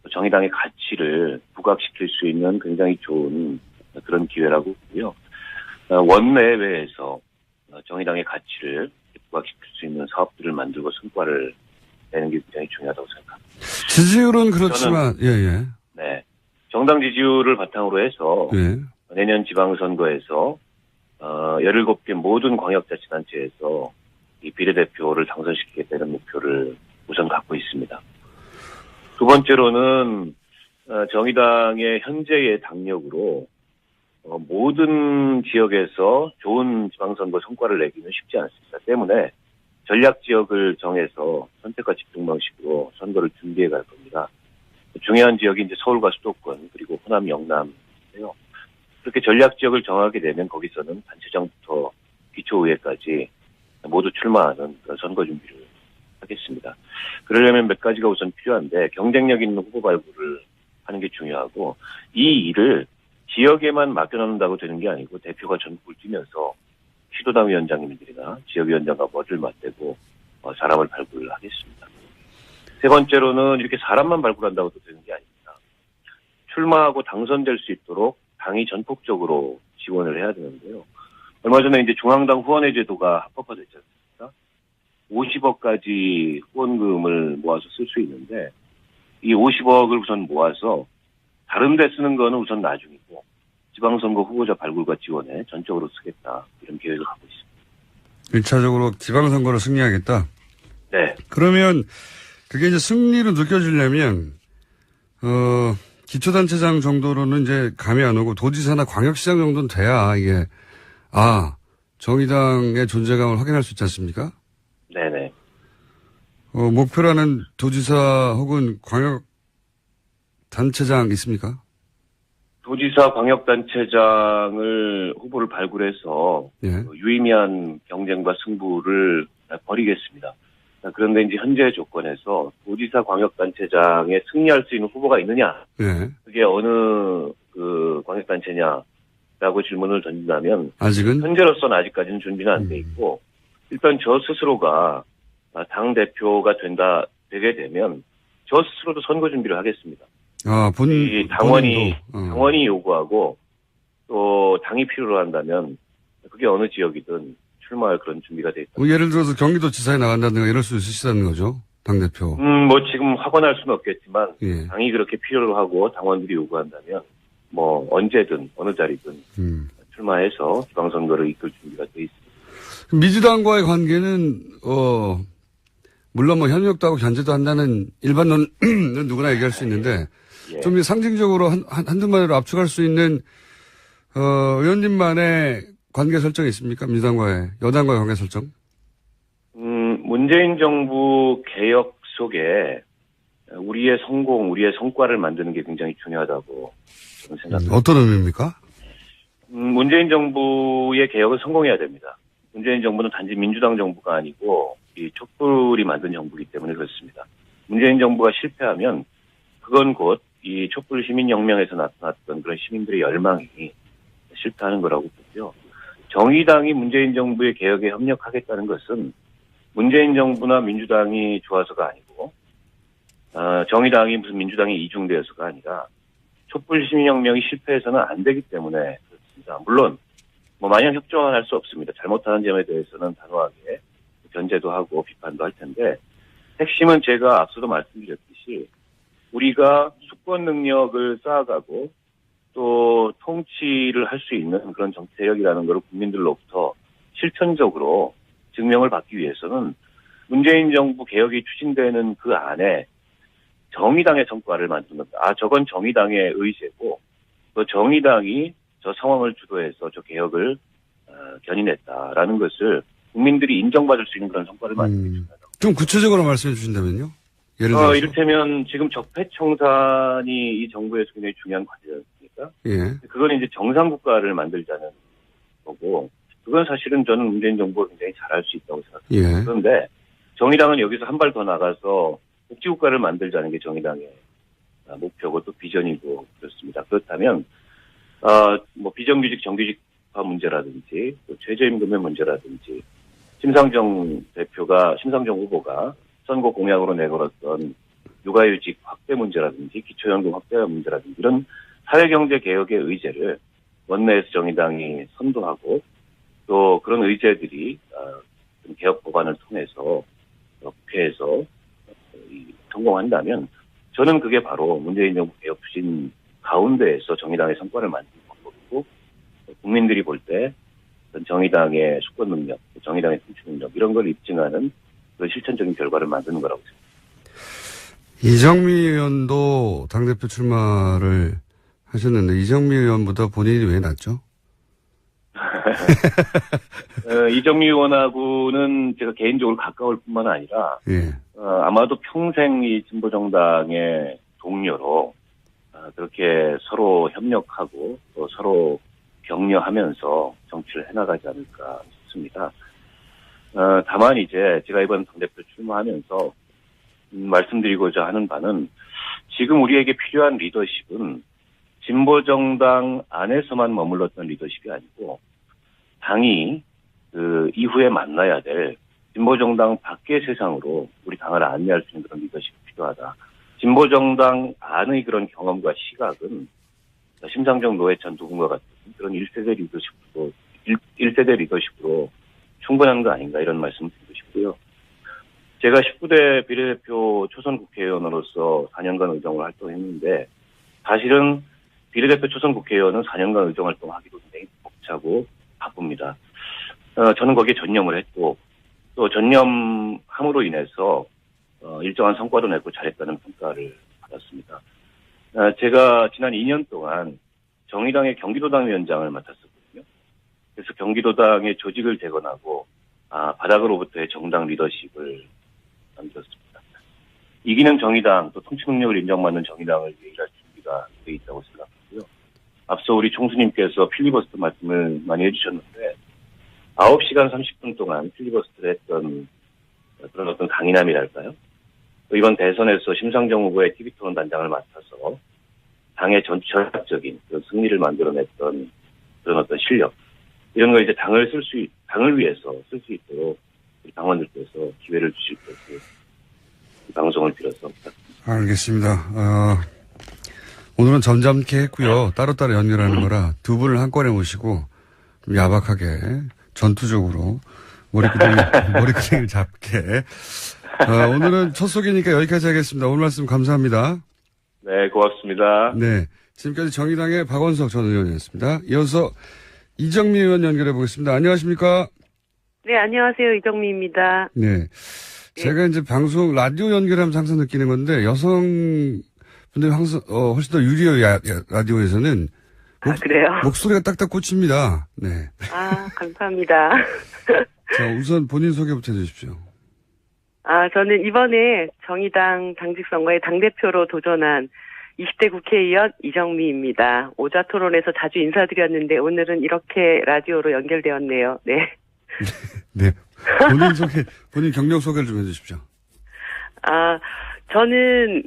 또 정의당의 가치를 부각시킬 수 있는 굉장히 좋은 그런 기회라고 보고요. 원내외에서 정의당의 가치를 부각시킬 수 있는 사업들을 만들고 성과를 내는 게 굉장히 중요하다고 생각합니다. 지지율은 그렇지만, 예. 네. 정당 지지율을 바탕으로 해서 예. 내년 지방선거에서 17개 모든 광역자치단체에서 이 비례대표를 당선시키겠다는 목표를 우선 갖고 있습니다. 두 번째로는 정의당의 현재의 당력으로 모든 지역에서 좋은 지방선거 성과를 내기는 쉽지 않습니다. 때문에 전략 지역을 정해서 선택과 집중 방식으로 선거를 준비해 갈 겁니다. 중요한 지역이 이제 서울과 수도권 그리고 호남, 영남인데요. 그렇게 전략 지역을 정하게 되면 거기서는 단체장부터 기초의회까지 모두 출마하는 그런 선거 준비를 하겠습니다. 그러려면 몇 가지가 우선 필요한데 경쟁력 있는 후보 발굴을 하는 게 중요하고 이 일을 지역에만 맡겨놓는다고 되는 게 아니고 대표가 전국을 뛰면서 시도당 위원장님들이나 지역위원장과 머리를 맞대고 사람을 발굴을 하겠습니다. 세 번째로는 이렇게 사람만 발굴한다고 또 되는 게 아닙니다. 출마하고 당선될 수 있도록 당이 전폭적으로 지원을 해야 되는데요. 얼마 전에 이제 중앙당 후원회 제도가 합법화됐지 않습니까? 50억까지 후원금을 모아서 쓸 수 있는데 이 50억을 우선 모아서 다른 데 쓰는 거는 우선 나중이고 지방선거 후보자 발굴과 지원에 전적으로 쓰겠다, 이런 계획을 갖고 있습니다. 1차적으로 지방선거를 승리하겠다? 네. 그러면 그게 이제 승리로 느껴지려면 기초단체장 정도로는 이제 감이 안 오고 도지사나 광역시장 정도는 돼야 이게 정의당의 존재감을 확인할 수 있지 않습니까? 네네. 목표라는 도지사 혹은 광역 단체장 있습니까? 도지사 광역단체장을 후보를 발굴해서 예. 유의미한 경쟁과 승부를 벌이겠습니다. 그런데 이제 현재 조건에서 도지사 광역단체장에 승리할 수 있는 후보가 있느냐? 예. 그게 어느 광역단체냐라고 질문을 던진다면 아직은? 현재로서는 아직까지는 준비는 안 돼 있고 일단 저 스스로가 당 대표가 되게 되면 저 스스로도 선거 준비를 하겠습니다. 이 당원이 요구하고 또 당이 필요로 한다면 그게 어느 지역이든 출마할 그런 준비가 돼 있다. 예를 들어서 경기도지사에 나간다든가 이럴 수 있으시다는 거죠, 당대표. 뭐 지금 확언할 수는 없겠지만 예. 당이 그렇게 필요로 하고 당원들이 요구한다면 뭐 언제든 어느 자리든 출마해서 지방선거를 이끌 준비가 돼 있습니다. 민주당과의 관계는 물론 뭐 협력도 하고 견제도 한다는 일반론은 누구나 얘기할 수 있는데 예. 좀 상징적으로 한두 마디로 압축할 수 있는 의원님만의 관계 설정이 있습니까? 민주당과의 여당과의 관계 설정? 문재인 정부 개혁 속에 우리의 성공, 우리의 성과를 만드는 게 굉장히 중요하다고 저는 생각합니다. 어떤 의미입니까? 문재인 정부의 개혁은 성공해야 됩니다. 문재인 정부는 단지 민주당 정부가 아니고 이 촛불이 만든 정부이기 때문에 그렇습니다. 문재인 정부가 실패하면 그건 곧 이 촛불 시민혁명에서 나타났던 그런 시민들의 열망이 실패하는 거라고 보고요. 정의당이 문재인 정부의 개혁에 협력하겠다는 것은 문재인 정부나 민주당이 좋아서가 아니고 정의당이 무슨 민주당이 이중되어서가 아니라 촛불 시민혁명이 실패해서는 안 되기 때문에 그렇습니다. 물론 뭐 마냥 협조는 할 수 없습니다. 잘못하는 점에 대해서는 단호하게 견제도 하고 비판도 할 텐데 핵심은 제가 앞서도 말씀드렸듯이 우리가 수권 능력을 쌓아가고 또 통치를 할 수 있는 그런 정치 세력이라는 것을 국민들로부터 실천적으로 증명을 받기 위해서는 문재인 정부 개혁이 추진되는 그 안에 정의당의 성과를 만드는 겁니다. 저건 정의당의 의제고 그 정의당이 저 상황을 주도해서 저 개혁을 견인했다라는 것을 국민들이 인정받을 수 있는 그런 성과를 만들기 위해서. 좀 구체적으로 말씀해 주신다면요? 예를 들어서. 이를테면 지금 적폐청산이 이 정부에서 굉장히 중요한 과제였습니까? 예. 그건 이제 정상국가를 만들자는 거고 그건 사실은 저는 문재인 정부가 굉장히 잘할 수 있다고 생각합니다. 예. 그런데 정의당은 여기서 한 발 더 나가서 복지국가를 만들자는 게 정의당의 목표고 또 비전이고 그렇습니다. 그렇다면 뭐 비정규직 정규직화 문제라든지 또 최저임금의 문제라든지 심상정 후보가 선거 공약으로 내걸었던 육아휴직 확대 문제라든지 기초연금 확대 문제라든지 이런 사회경제 개혁의 의제를 원내에서 정의당이 선도하고 또 그런 의제들이 개혁 법안을 통해서 국회에서 성공한다면 저는 그게 바로 문재인 정부 개혁 추진 가운데에서 정의당의 성과를 만드는 방법이고 국민들이 볼 때 정의당의 수권 능력, 정의당의 통치 능력 이런 걸 입증하는 그 실천적인 결과를 만드는 거라고 생각합니다. 이정미 의원도 당대표 출마를 하셨는데 이정미 의원보다 본인이 왜 낫죠? 이정미 의원하고는 제가 개인적으로 가까울 뿐만 아니라 예. 아마도 평생 이 진보정당의 동료로 그렇게 서로 협력하고 또 서로 격려하면서 정치를 해나가지 않을까 싶습니다. 다만 이제 제가 이번 당대표 출마하면서 말씀드리고자 하는 바는 지금 우리에게 필요한 리더십은 진보정당 안에서만 머물렀던 리더십이 아니고 당이 그 이후에 만나야 될 진보정당 밖의 세상으로 우리 당을 안내할 수 있는 그런 리더십이 필요하다. 진보정당 안의 그런 경험과 시각은 심상정 노회찬 누군가 같은 그런 1세대 리더십으로 충분한 거 아닌가 이런 말씀을 드리고 싶고요. 제가 19대 비례대표 초선 국회의원으로서 4년간 의정 활동했는데 사실은 비례대표 초선 국회의원은 4년간 의정 활동하기도 굉장히 벅차고 바쁩니다. 저는 거기에 전념을 했고 또 전념함으로 인해서 일정한 성과도 내고 잘했다는 평가를 받았습니다. 제가 지난 2년 동안 정의당의 경기도당 위원장을 맡았었거든요. 그래서 경기도당의 조직을 재건하고 바닥으로부터의 정당 리더십을 만들었습니다. 이기는 정의당 또 통치 능력을 인정받는 정의당을 위해 일할 준비가 돼 있다고 생각하고요. 앞서 우리 총수님께서 필리버스터 말씀을 많이 해주셨는데 9시간 30분 동안 필리버스터를 했던 그런 어떤 강인함이랄까요? 또 이번 대선에서 심상정 후보의 TV토론 단장을 맡아서 당의 전략적인 그런 승리를 만들어냈던 그런 어떤 실력 이런 걸 이제 당을 위해서 쓸 수 있도록 우리 당원들께서 기회를 주실 것을 이 방송을 빌어서 부탁드립니다. 알겠습니다. 오늘은 점잖게 했고요. 따로따로 연결하는 거라 두 분을 한꺼번에 모시고 좀 야박하게 전투적으로 머리끄댕이를 잡게. 오늘은 첫 소개니까 여기까지 하겠습니다. 오늘 말씀 감사합니다. 네, 고맙습니다. 네. 지금까지 정의당의 박원석 전 의원이었습니다. 이어서 이정미 의원 연결해 보겠습니다. 안녕하십니까? 네, 안녕하세요. 이정미입니다. 네. 제가 이제 방송, 라디오 연결하면서 항상 느끼는 건데, 여성분들이 항상, 훨씬 더 유리해요, 라디오에서는. 그래요? 목소리가 딱딱 꽂힙니다. 네. 감사합니다. 자, 우선 본인 소개부터 해주십시오. 저는 이번에 정의당 당직 선거에 당대표로 도전한 20대 국회의원 이정미입니다. 오자 토론에서 자주 인사드렸는데 오늘은 이렇게 라디오로 연결되었네요. 네. 네. 본인 경력 소개를 좀 해주십시오. 저는,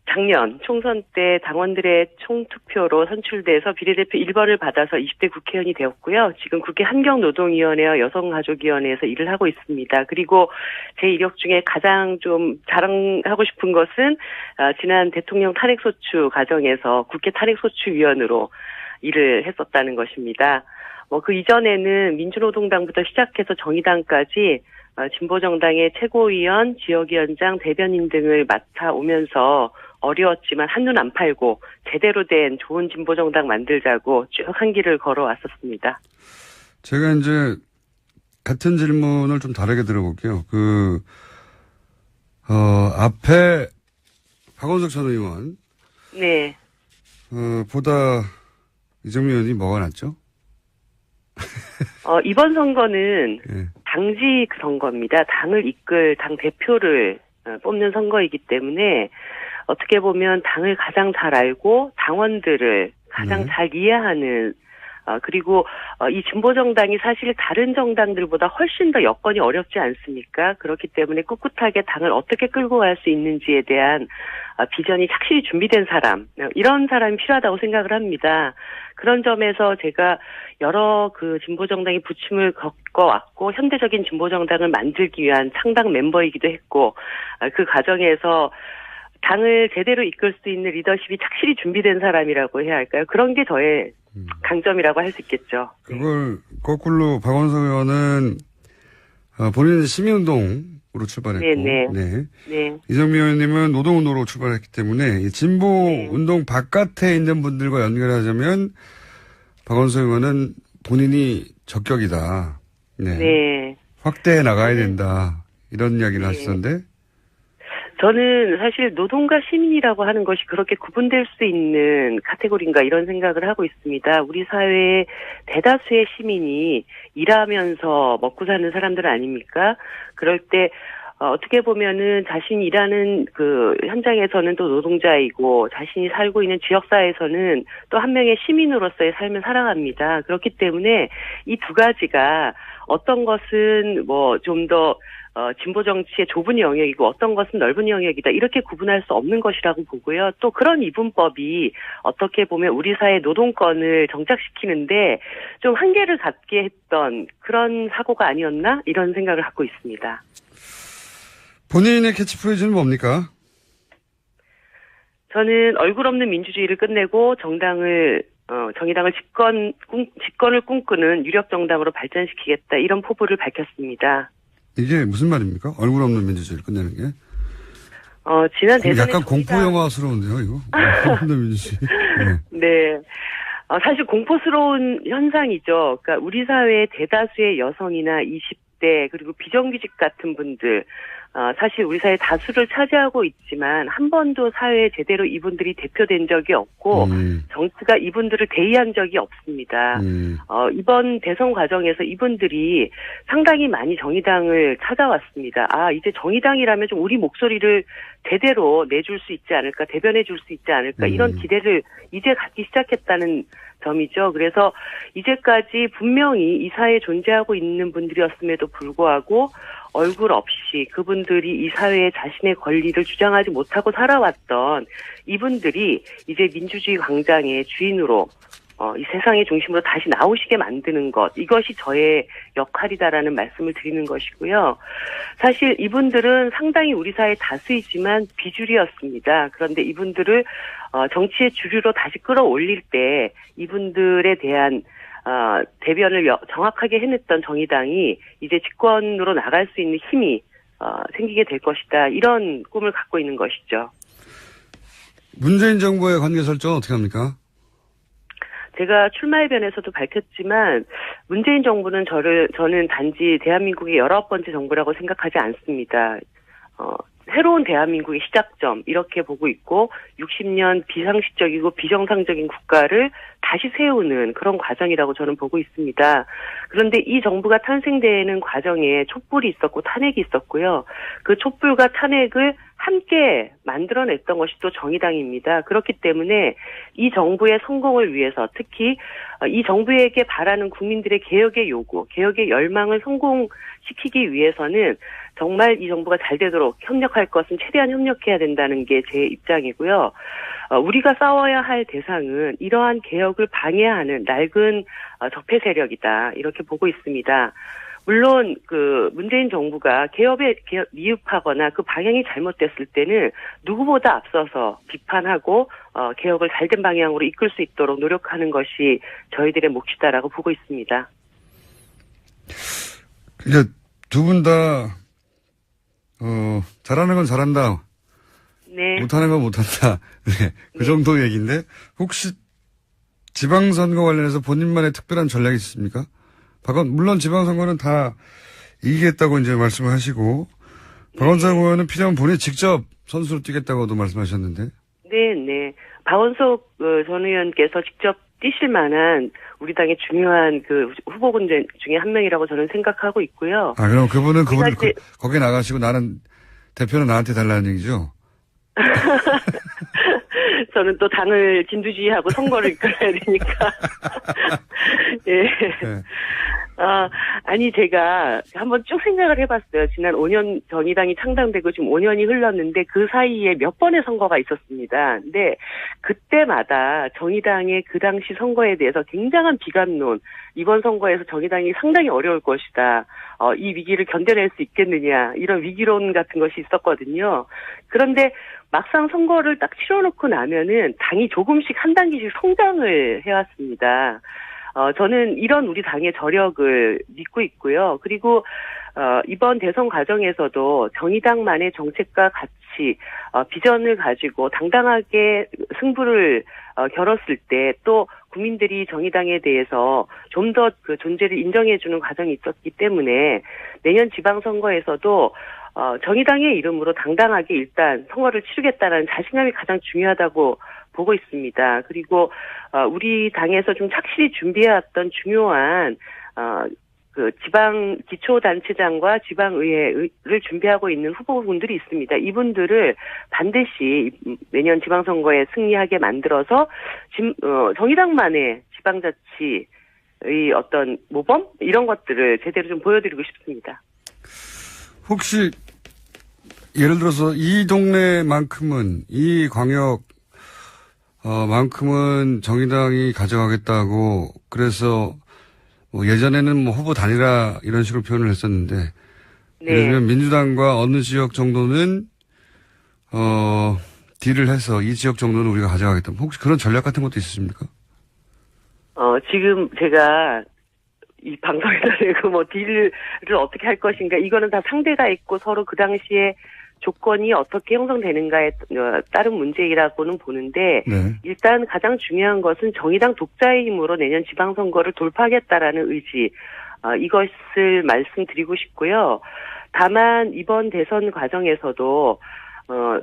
작년 총선 때 당원들의 총투표로 선출돼서 비례대표 1번을 받아서 20대 국회의원이 되었고요. 지금 국회 환경노동위원회와 여성가족위원회에서 일을 하고 있습니다. 그리고 제 이력 중에 가장 좀 자랑하고 싶은 것은 지난 대통령 탄핵소추 과정에서 국회 탄핵소추위원으로 일을 했었다는 것입니다. 그 이전에는 민주노동당부터 시작해서 정의당까지 진보정당의 최고위원, 지역위원장, 대변인 등을 맡아오면서 어려웠지만 한눈 안 팔고 제대로 된 좋은 진보정당 만들자고 쭉 한 길을 걸어왔었습니다. 제가 이제 같은 질문을 좀 다르게 들어볼게요. 앞에 박원석 전 의원. 네. 보다 이정미 의원이 뭐가 낫죠? 이번 선거는 네. 당직 선거입니다. 당을 이끌 당 대표를 뽑는 선거이기 때문에 어떻게 보면 당을 가장 잘 알고 당원들을 가장 잘 이해하는 그리고 이 진보정당이 사실 다른 정당들보다 훨씬 더 여건이 어렵지 않습니까? 그렇기 때문에 꿋꿋하게 당을 어떻게 끌고 갈 수 있는지에 대한 비전이 착실히 준비된 사람, 이런 사람이 필요하다고 생각을 합니다. 그런 점에서 제가 여러 진보정당의 부침을 겪어왔고 현대적인 진보정당을 만들기 위한 창당 멤버이기도 했고 그 과정에서 당을 제대로 이끌 수 있는 리더십이 착실히 준비된 사람이라고 해야 할까요? 그런 게 저의 강점이라고 할 수 있겠죠. 그걸 거꾸로 박원석 의원은 본인은 시민운동으로 출발했고, 네네. 네. 이정미 의원님은 노동운동으로 출발했기 때문에 진보운동 바깥에 있는 분들과 연결하자면 박원석 의원은 본인이 적격이다. 네. 확대해 나가야 된다. 이런 이야기를 하시던데. 저는 사실 노동과 시민이라고 하는 것이 그렇게 구분될 수 있는 카테고리인가 이런 생각을 하고 있습니다. 우리 사회의 대다수의 시민이 일하면서 먹고 사는 사람들 아닙니까? 그럴 때 어떻게 보면은 자신이 일하는 현장에서는 또 노동자이고 자신이 살고 있는 지역사회에서는 또 한 명의 시민으로서의 삶을 살아갑니다. 그렇기 때문에 이 두 가지가 어떤 것은 좀 더 진보 정치의 좁은 영역이고 어떤 것은 넓은 영역이다. 이렇게 구분할 수 없는 것이라고 보고요. 또 그런 이분법이 어떻게 보면 우리 사회 노동권을 정착시키는데 좀 한계를 갖게 했던 그런 사고가 아니었나? 이런 생각을 갖고 있습니다. 본인의 캐치프레이즈는 뭡니까? 저는 얼굴 없는 민주주의를 끝내고 정의당을 집권을 꿈꾸는 유력 정당으로 발전시키겠다. 이런 포부를 밝혔습니다. 이게 무슨 말입니까? 얼굴 없는 민주주의를 끝내는 게? 지난 대선에 약간 공포 영화스러운데요, 이거? 얼굴 없는 민주주의. 네. 네. 사실 공포스러운 현상이죠. 그러니까 우리 사회의 대다수의 여성이나 20대 그리고 비정규직 같은 분들 사실 우리 사회 다수를 차지하고 있지만 한 번도 사회에 제대로 이분들이 대표된 적이 없고 정치가 이분들을 대의한 적이 없습니다. 이번 대선 과정에서 이분들이 상당히 많이 정의당을 찾아왔습니다. 이제 정의당이라면 좀 우리 목소리를 제대로 내줄 수 있지 않을까, 대변해 줄 수 있지 않을까, 이런 기대를 이제 갖기 시작했다는 점이죠. 그래서 이제까지 분명히 이 사회에 존재하고 있는 분들이었음에도 불구하고 얼굴 없이 그분들이 이 사회에 자신의 권리를 주장하지 못하고 살아왔던 이분들이 이제 민주주의 광장의 주인으로 이 세상의 중심으로 다시 나오시게 만드는 것, 이것이 저의 역할이다라는 말씀을 드리는 것이고요. 사실 이분들은 상당히 우리 사회 다수이지만 비주류였습니다. 그런데 이분들을 정치의 주류로 다시 끌어올릴 때 이분들에 대한 대변을 정확하게 해냈던 정의당이 이제 집권으로 나갈 수 있는 힘이 생기게 될 것이다. 이런 꿈을 갖고 있는 것이죠. 문재인 정부의 관계 설정은 어떻게 합니까? 제가 출마해변에서도 밝혔지만 문재인 정부는 저는 단지 대한민국의 19번째 정부라고 생각하지 않습니다. 새로운 대한민국의 시작점 이렇게 보고 있고 60년 비상식적이고 비정상적인 국가를 다시 세우는 그런 과정이라고 저는 보고 있습니다. 그런데 이 정부가 탄생되는 과정에 촛불이 있었고 탄핵이 있었고요. 그 촛불과 탄핵을 함께 만들어냈던 것이 또 정의당입니다. 그렇기 때문에 이 정부의 성공을 위해서 특히 이 정부에게 바라는 국민들의 개혁의 요구, 개혁의 열망을 성공시키기 위해서는 정말 이 정부가 잘 되도록 협력할 것은 최대한 협력해야 된다는 게 제 입장이고요. 우리가 싸워야 할 대상은 이러한 개혁을 방해하는 낡은 적폐 세력이다. 이렇게 보고 있습니다. 물론 문재인 정부가 개혁에 미흡하거나 그 방향이 잘못됐을 때는 누구보다 앞서서 비판하고 개혁을 잘된 방향으로 이끌 수 있도록 노력하는 것이 저희들의 몫이다라고 보고 있습니다. 그러니까 두 분 다 잘하는 건 잘한다. 네. 못하는 건 못한다. 네. 그 정도 얘기인데 혹시 지방선거 관련해서 본인만의 특별한 전략이 있습니까? 물론 지방선거는 다 이기겠다고 이제 말씀을 하시고, 박원석 의원은 필요하면 본인이 직접 선수로 뛰겠다고도 말씀하셨는데. 네. 박원석 전 의원께서 직접 뛰실 만한 우리 당의 중요한 후보군 중에 한 명이라고 저는 생각하고 있고요. 그럼 그분은 거기 나가시고 대표는 나한테 달라는 얘기죠? 저는 또 당을 진두지휘하고 선거를 이끌어야 되니까. 예. 네. 아니, 제가 한번 쭉 생각을 해봤어요. 지난 5년 정의당이 창당되고 지금 5년이 흘렀는데 그 사이에 몇 번의 선거가 있었습니다. 근데 그때마다 정의당의 그 당시 선거에 대해서 굉장한 비관론, 이번 선거에서 정의당이 상당히 어려울 것이다. 이 위기를 견뎌낼 수 있겠느냐, 이런 위기론 같은 것이 있었거든요. 그런데 막상 선거를 딱 치러놓고 나면은 당이 조금씩 한 단계씩 성장을 해왔습니다. 저는 이런 우리 당의 저력을 믿고 있고요. 그리고 이번 대선 과정에서도 정의당만의 정책과 가치, 비전을 가지고 당당하게 승부를 겨뤘을 때 또 국민들이 정의당에 대해서 좀 더 그 존재를 인정해주는 과정이 있었기 때문에 내년 지방선거에서도 정의당의 이름으로 당당하게 일단 선거를 치르겠다는 자신감이 가장 중요하다고 보고 있습니다. 그리고 우리 당에서 좀 착실히 준비해왔던 중요한 지방 기초단체장과 지방의회를 준비하고 있는 후보분들이 있습니다. 이분들을 반드시 내년 지방선거에 승리하게 만들어서 정의당만의 지방자치의 어떤 모범? 이런 것들을 제대로 좀 보여드리고 싶습니다. 혹시 예를 들어서 이 동네만큼은 이 광역 만큼은 정의당이 가져가겠다고 그래서 예전에는 후보 단일화 이런 식으로 표현을 했었는데 네. 예를 들면 민주당과 어느 지역 정도는 딜을 해서 이 지역 정도는 우리가 가져가겠다. 혹시 그런 전략 같은 것도 있으십니까? 지금 제가 이 방송에서 내고 딜을 어떻게 할 것인가, 이거는 다 상대가 있고 서로 그 당시에 조건이 어떻게 형성되는가에 따른 문제이라고는 보는데, 네. 일단 가장 중요한 것은 정의당 독자의 힘으로 내년 지방선거를 돌파하겠다라는 의지, 이것을 말씀드리고 싶고요. 다만 이번 대선 과정에서도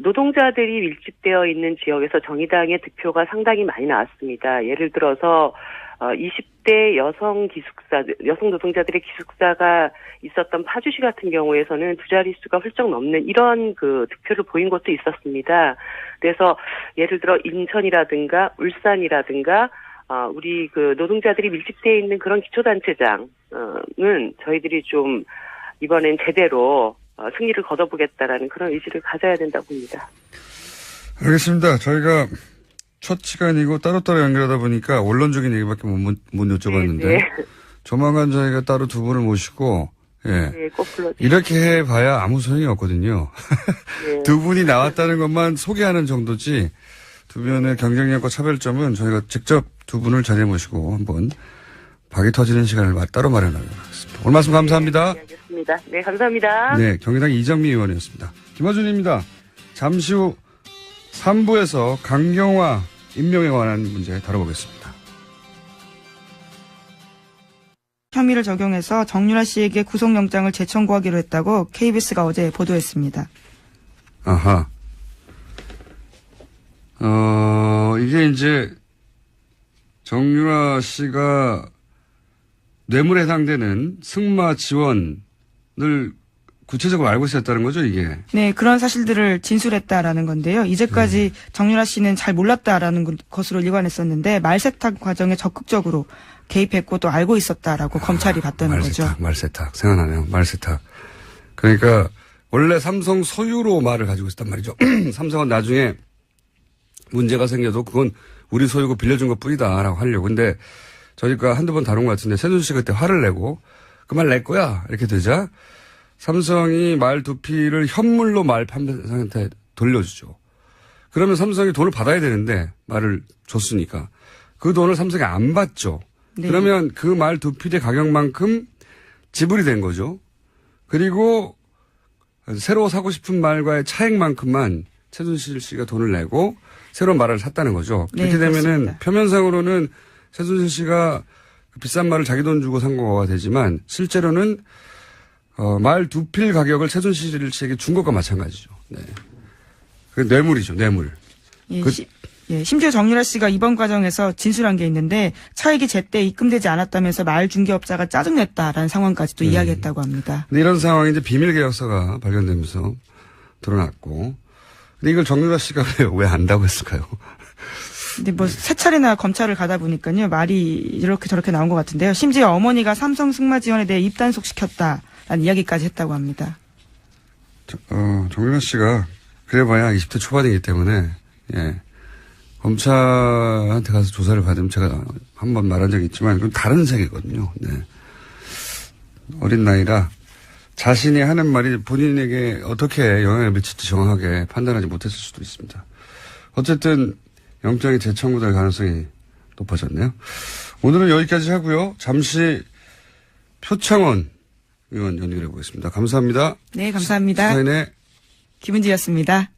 노동자들이 밀집되어 있는 지역에서 정의당의 득표가 상당히 많이 나왔습니다. 예를 들어서 20대 여성 노동자들의 기숙사가 있었던 파주시 같은 경우에서는 두 자릿수가 훌쩍 넘는 이런 그 득표를 보인 곳도 있었습니다. 그래서 예를 들어 인천이라든가 울산이라든가 우리 그 노동자들이 밀집되어 있는 그런 기초단체장은 저희들이 좀 이번엔 제대로 승리를 거둬보겠다라는 그런 의지를 가져야 된다고 봅니다. 알겠습니다. 저희가 첫 시간이고 따로따로 연결하다 보니까 원론적인 얘기밖에 못 여쭤봤는데 네. 조만간 저희가 따로 두 분을 모시고 네, 꼭 불러주세요. 이렇게 해봐야 아무 소용이 없거든요. 네. 두 분이 나왔다는 것만 소개하는 정도지 두 분의 경쟁력과 차별점은 저희가 직접 두 분을 자리에 모시고 한번 박이 터지는 시간을 따로 마련하도록 하겠습니다. 오늘 말씀 감사합니다. 네, 알겠습니다. 네, 감사합니다. 네, 경기당 이정미 의원이었습니다. 김어준입니다. 잠시 후 3부에서 강경화 임명에 관한 문제 다뤄보겠습니다. 혐의를 적용해서 정유라 씨에게 구속영장을 재청구하기로 했다고 KBS가 어제 보도했습니다. 아하. 이게 이제 정유라 씨가 뇌물에 해당되는 승마 지원을 구체적으로 알고 있었다는 거죠, 이게? 네, 그런 사실들을 진술했다라는 건데요. 이제까지 정유라 씨는 잘 몰랐다라는 것으로 일관했었는데 말세탁 과정에 적극적으로 개입했고 또 알고 있었다라고 검찰이 봤다는 거죠. 말세탁. 생각나네요. 말세탁. 그러니까 원래 삼성 소유로 말을 가지고 있었단 말이죠. 삼성은 나중에 문제가 생겨도 그건 우리 소유고 빌려준 것 뿐이다라고 하려고. 근데 저희가 한두 번 다룬 것 같은데 세준 씨가 그때 화를 내고 그 말 낼 거야 이렇게 되자 삼성이 말 두피를 현물로 말 판매상한테 돌려주죠. 그러면 삼성이 돈을 받아야 되는데 말을 줬으니까 그 돈을 삼성이 안 받죠. 네. 그러면 그 말 두피의 가격만큼 지불이 된 거죠. 그리고 새로 사고 싶은 말과의 차액만큼만 최순실 씨가 돈을 내고 새로운 말을 샀다는 거죠. 네, 그렇게 되면은 그렇습니다. 표면상으로는 최순실 씨가 비싼 말을 자기 돈 주고 산 거가 되지만 실제로는 말 두 필 가격을 최순실 씨에게 준 것과 마찬가지죠. 네. 그 뇌물이죠, 뇌물. 예, 심지어 정유라 씨가 이번 과정에서 진술한 게 있는데 차익이 제때 입금되지 않았다면서 말 중개업자가 짜증냈다라는 상황까지도 이야기했다고 합니다. 근데 이런 상황이 이제 비밀 계약서가 발견되면서 드러났고, 근데 이걸 정유라 씨가 왜 안다고 했을까요? 근데 뭐 세 차례나 검찰을 가다 보니까요 말이 이렇게 저렇게 나온 것 같은데요. 심지어 어머니가 삼성 승마 지원에 대해 입단속 시켰다라는 이야기까지 했다고 합니다. 정유라 씨가 그래봐야 20대 초반이기 때문에 예. 검찰한테 가서 조사를 받으면 제가 한번 말한 적이 있지만 그건 다른 세계거든요. 네. 어린 나이라 자신이 하는 말이 본인에게 어떻게 영향을 미칠지 정확하게 판단하지 못했을 수도 있습니다. 어쨌든 영장이 재청구될 가능성이 높아졌네요. 오늘은 여기까지 하고요. 잠시 표창원 의원 연결해 보겠습니다. 감사합니다. 네, 감사합니다. 시사인의 김은지였습니다.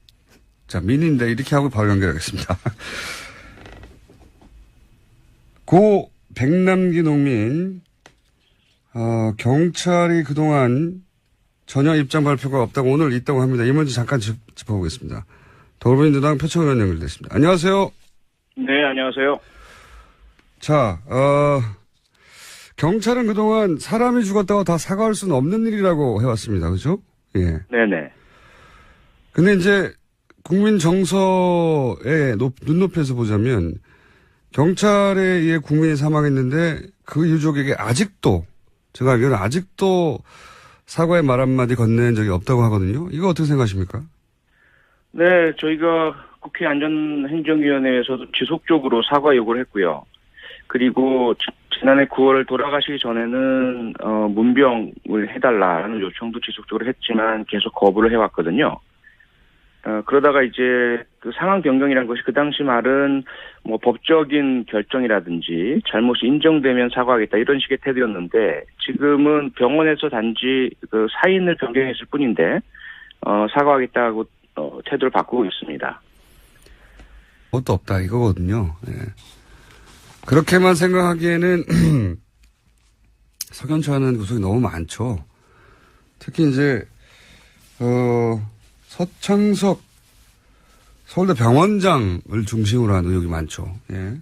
자, 민인데 이렇게 하고 바로 연결하겠습니다. 고 백남기 농민, 경찰이 그동안 전혀 입장 발표가 없다고 오늘 있다고 합니다. 이 문제 잠깐 짚어보겠습니다. 더불어민주당 표창원 의원 연결됐습니다. 안녕하세요. 네, 안녕하세요. 자, 경찰은 그동안 사람이 죽었다고 다 사과할 수는 없는 일이라고 해왔습니다. 그죠? 예. 네네. 근데 이제 국민 정서의 눈높이에서 보자면 경찰에 의해 국민이 사망했는데 그 유족에게 아직도 제가 알기로는 아직도 사과의 말 한마디 건넨 적이 없다고 하거든요. 이거 어떻게 생각하십니까? 네, 저희가 국회 안전행정위원회에서도 지속적으로 사과 요구를 했고요. 그리고 지난해 9월 돌아가시기 전에는 문병을 해달라는 요청도 지속적으로 했지만 계속 거부를 해왔거든요. 그러다가 이제 그 상황 변경이라는 것이 그 당시 말은 뭐 법적인 결정이라든지 잘못이 인정되면 사과하겠다 이런 식의 태도였는데 지금은 병원에서 단지 그 사인을 변경했을 뿐인데 사과하겠다고 태도를 바꾸고 있습니다. 그것도 없다 이거거든요. 예. 그렇게만 생각하기에는 석연치 않은 구석이 너무 많죠. 특히 이제 서창석 서울대 병원장을 중심으로 한 의혹이 많죠. 예.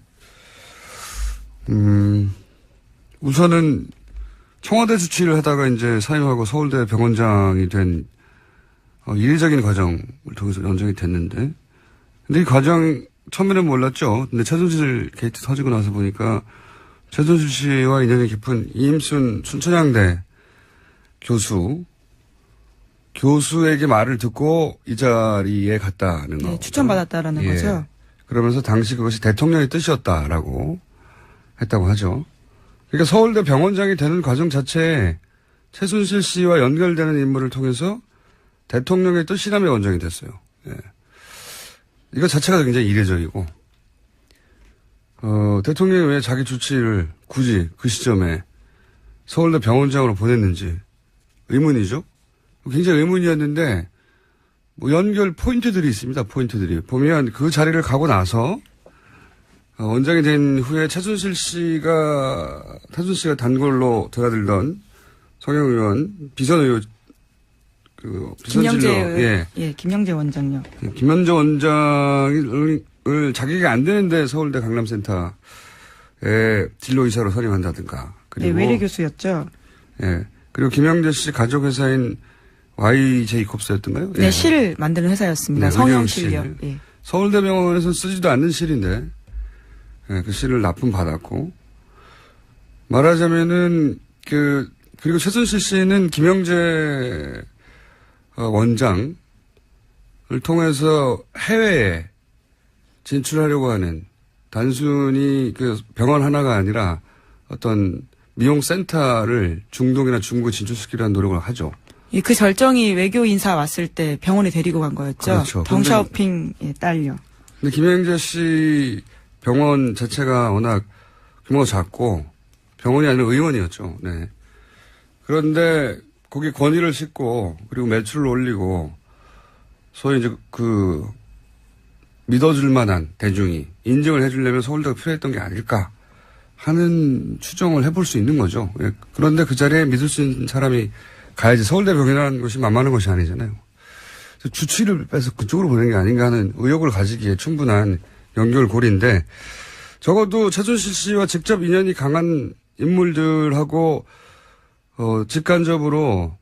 우선은 청와대 주치를 하다가 이제 사임하고 서울대 병원장이 된 이례적인 과정을 통해서 연정이 됐는데, 근데 이 과정 처음에는 몰랐죠. 근데 최순실 게이트 터지고 나서 보니까 최순실 씨와 인연이 깊은 이임순 순천향대 교수에게 말을 듣고 이 자리에 갔다는 거. 네, 추천받았다라는 거죠. 그러면서 당시 그것이 대통령의 뜻이었다라고 했다고 하죠. 그러니까 서울대 병원장이 되는 과정 자체에 최순실 씨와 연결되는 인물을 통해서 대통령의 뜻이라며 원정이 됐어요. 예. 이거 자체가 굉장히 이례적이고, 대통령이 왜 자기 주치를 굳이 그 시점에 서울대 병원장으로 보냈는지 의문이죠. 굉장히 의문이었는데, 뭐 연결 포인트들이 있습니다. 포인트들이. 보면 그 자리를 가고 나서, 원장이 된 후에 최순실 씨가 단골로 드나들던 성형 의원, 비선 의원, 김영재, 김영재 원장요. 김영재 원장을 자격이 안 되는데 서울대 강남센터에 진로이사로 선임한다든가. 그리고 외래 교수였죠. 예. 그리고 김영재 씨 가족 회사인 YJ콥스였던가요? 네, 실을 만드는 회사였습니다. 네, 성형실요. 예. 서울대병원에서 쓰지도 않는 실인데, 그 실을 납품받았고, 말하자면은, 그리고 최순실 씨는 김영재 원장을 통해서 해외에 진출하려고 하는, 단순히 그 병원 하나가 아니라 어떤 미용센터를 중동이나 중국에 진출시키려는 노력을 하죠. 그 절정이 외교 인사 왔을 때 병원에 데리고 간 거였죠. 그렇죠. 덩샤오핑에 딸려. 근데 김영재 씨 병원 자체가 워낙 규모가 작고 병원이 아니라 의원이었죠. 네. 그런데 거기 권위를 싣고 그리고 매출을 올리고 소위 이제 믿어줄 만한 대중이 인정을 해주려면 서울대가 필요했던 게 아닐까 하는 추정을 해볼 수 있는 거죠. 예. 그런데 그 자리에 믿을 수 있는 사람이 가야지. 서울대 병원이라는 것이 만만한 것이 아니잖아요. 주치를 빼서 그쪽으로 보낸 게 아닌가 하는 의혹을 가지기에 충분한 연결고리인데, 적어도 최순실 씨와 직접 인연이 강한 인물들하고 직간접으로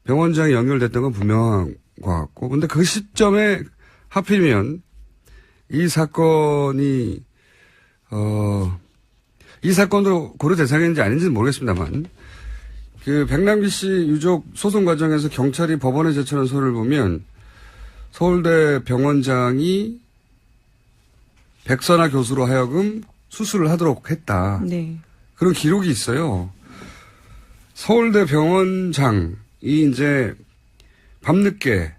병원장이 연결됐던 건 분명한 것 같고, 근데 그 시점에 하필이면 이 사건이 이 사건도 고려 대상인지 아닌지는 모르겠습니다만, 백남기 씨 유족 소송 과정에서 경찰이 법원에 제출한 서류를 보면 서울대 병원장이 백선아 교수로 하여금 수술을 하도록 했다. 네. 그런 기록이 있어요. 서울대 병원장이 이제 밤늦게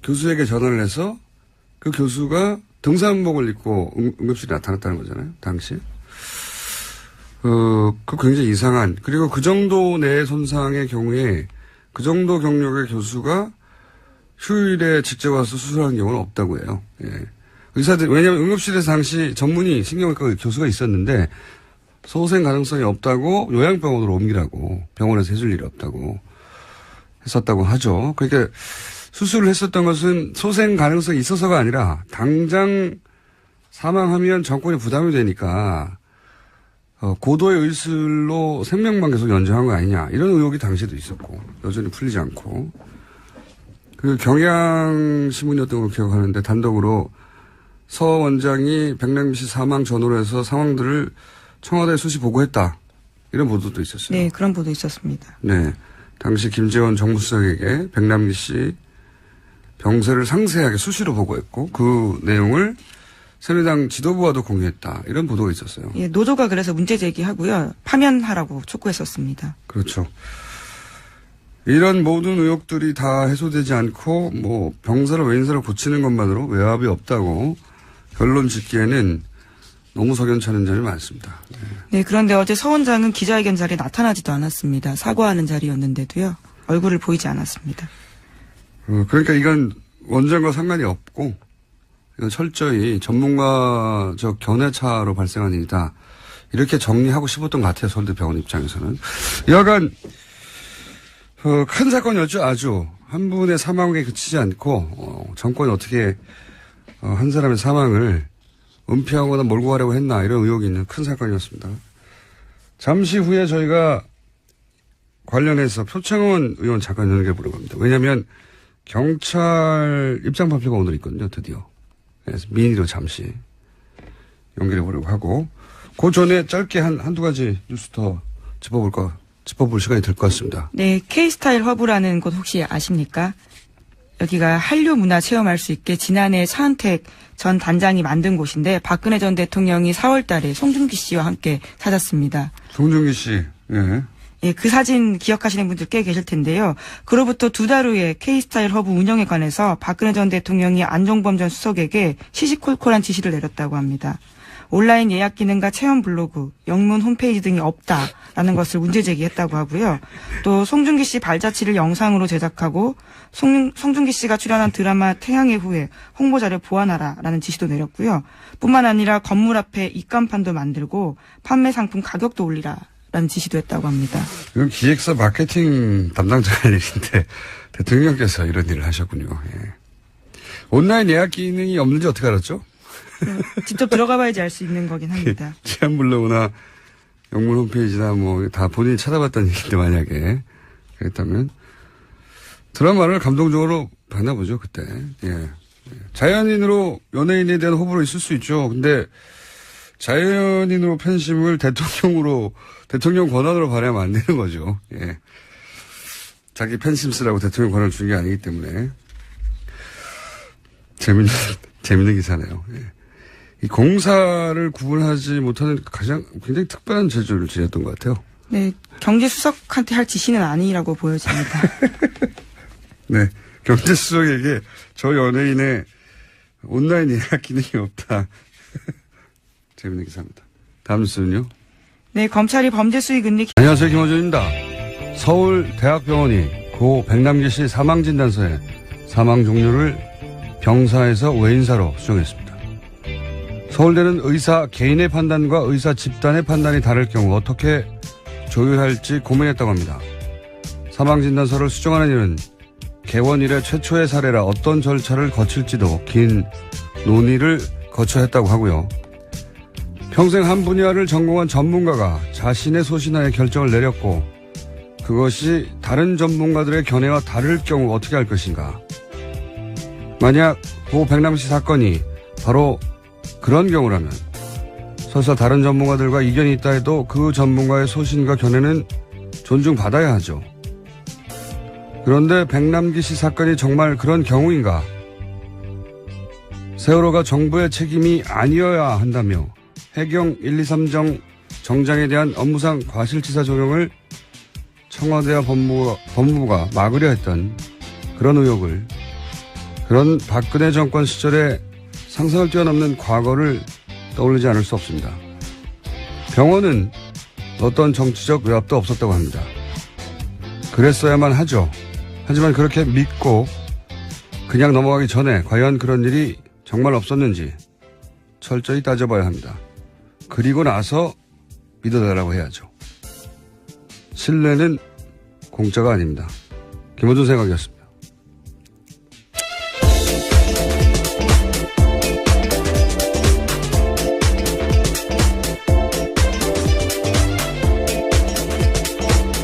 교수에게 전화를 해서 그 교수가 등산복을 입고 응급실에 나타났다는 거잖아요. 당시. 그 굉장히 이상한, 그리고 그 정도 내 손상의 경우에 그 정도 경력의 교수가 휴일에 직접 와서 수술하는 경우는 없다고 해요. 예. 의사들, 왜냐면 응급실에서 당시 전문의 신경외과 교수가 있었는데 소생 가능성이 없다고 요양병원으로 옮기라고, 병원에서 해줄 일이 없다고 했었다고 하죠. 그러니까 수술을 했었던 것은 소생 가능성이 있어서가 아니라 당장 사망하면 정권이 부담이 되니까 고도의 의술로 생명만 계속 연장한 거 아니냐, 이런 의혹이 당시에도 있었고 여전히 풀리지 않고, 그 경향신문이었던 걸 기억하는데 단독으로 서 원장이 백남기 씨 사망 전후로 해서 상황들을 청와대에 수시 보고했다, 이런 보도도 있었어요. 네, 그런 보도 있었습니다. 네, 당시 김재원 정무수석에게 백남기 씨 병세를 상세하게 수시로 보고했고 그 내용을 새누리당 지도부와도 공유했다, 이런 보도가 있었어요. 예, 노조가 그래서 문제 제기하고요, 파면하라고 촉구했었습니다. 그렇죠. 이런 모든 의혹들이 다 해소되지 않고 뭐 병사를 외인사를 고치는 것만으로 외압이 없다고 결론 짓기에는 너무 석연찮은 점이 많습니다. 네, 그런데 어제 서 원장은 기자회견 자리에 나타나지도 않았습니다. 사과하는 자리였는데도요, 얼굴을 보이지 않았습니다. 그러니까 이건 원장과 상관이 없고 이건 철저히 전문가적 견해차로 발생한 일이다, 이렇게 정리하고 싶었던 것 같아요. 서울대 병원 입장에서는. 여하간 큰 사건이었죠. 아주 한 분의 사망에 그치지 않고 정권이 어떻게 한 사람의 사망을 은폐하거나 몰고 가려고 했나 이런 의혹이 있는 큰 사건이었습니다. 잠시 후에 저희가 관련해서 표창원 의원 잠깐 연결해보려고 합니다. 왜냐하면 경찰 입장 발표가 오늘 있거든요. 드디어. 그래서 민의로 잠시 연결해보려고 하고 그 전에 짧게 한두 가지 뉴스 더 짚어볼 시간이 될 것 같습니다. 네, K스타일 허브라는 곳 혹시 아십니까? 여기가 한류 문화 체험할 수 있게 지난해 차은택 전 단장이 만든 곳인데 박근혜 전 대통령이 4월 달에 송중기 씨와 함께 찾았습니다. 송중기 씨. 예. 예, 그 사진 기억하시는 분들 꽤 계실 텐데요. 그로부터 2달 후에 K스타일 허브 운영에 관해서 박근혜 전 대통령이 안종범 전 수석에게 시시콜콜한 지시를 내렸다고 합니다. 온라인 예약 기능과 체험 블로그, 영문 홈페이지 등이 없다라는 것을 문제 제기했다고 하고요. 또 송중기 씨 발자취를 영상으로 제작하고 송중기 씨가 출연한 드라마 태양의 후예 홍보자를 보완하라라는 지시도 내렸고요. 뿐만 아니라 건물 앞에 입간판도 만들고 판매 상품 가격도 올리라라는 지시도 했다고 합니다. 이건 기획사 마케팅 담당자의 일인데 대통령께서 이런 일을 하셨군요. 예. 온라인 예약 기능이 없는지 어떻게 알았죠? 직접 들어가 봐야지 알 수 있는 거긴 합니다. 체험 블로그나 영문 홈페이지나 뭐 다 본인이 찾아봤다는 얘기인데 만약에 그랬다면 드라마를 감동적으로 봤나 보죠 그때. 예. 자연인으로 연예인에 대한 호불호 있을 수 있죠. 근데 자연인으로 팬심을 대통령 권한으로 발휘하면 안 되는 거죠. 예. 자기 팬심 쓰라고 대통령 권한을 준 게 아니기 때문에 재밌는 기사네요. 예. 이 공사를 구분하지 못하는 굉장히 특별한 재주를 지녔던 것 같아요. 네, 경제수석한테 할 지시는 아니라고 보여집니다. 네, 경제수석에게 저 연예인의 온라인 예약 기능이 없다. 재밌는 기사입니다. 다음 뉴스는요? 네, 검찰이 범죄 수익 은닉. 안녕하세요, 김호준입니다. 서울대학병원이 고 백남기 씨 사망진단서에 사망 종류를 병사에서 외인사로 수정했습니다. 서울대는 의사 개인의 판단과 의사 집단의 판단이 다를 경우 어떻게 조율할지 고민했다고 합니다. 사망진단서를 수정하는 일은 개원 이래 최초의 사례라 어떤 절차를 거칠지도 긴 논의를 거쳐야 했다고 하고요. 평생 한 분야를 전공한 전문가가 자신의 소신하에 결정을 내렸고 그것이 다른 전문가들의 견해와 다를 경우 어떻게 할 것인가. 만약 고 백남 씨 사건이 바로 그런 경우라면 설사 다른 전문가들과 이견이 있다 해도 그 전문가의 소신과 견해는 존중받아야 하죠. 그런데 백남기 씨 사건이 정말 그런 경우인가? 세월호가 정부의 책임이 아니어야 한다며 해경 123정 정장에 대한 업무상 과실치사 조정을 청와대와 법무부가 막으려 했던 그런 의혹을 그런 박근혜 정권 시절에 상상을 뛰어넘는 과거를 떠올리지 않을 수 없습니다. 병원은 어떤 정치적 외압도 없었다고 합니다. 그랬어야만 하죠. 하지만 그렇게 믿고 그냥 넘어가기 전에 과연 그런 일이 정말 없었는지 철저히 따져봐야 합니다. 그리고 나서 믿어달라고 해야죠. 신뢰는 공짜가 아닙니다. 김호준 생각이었습니다.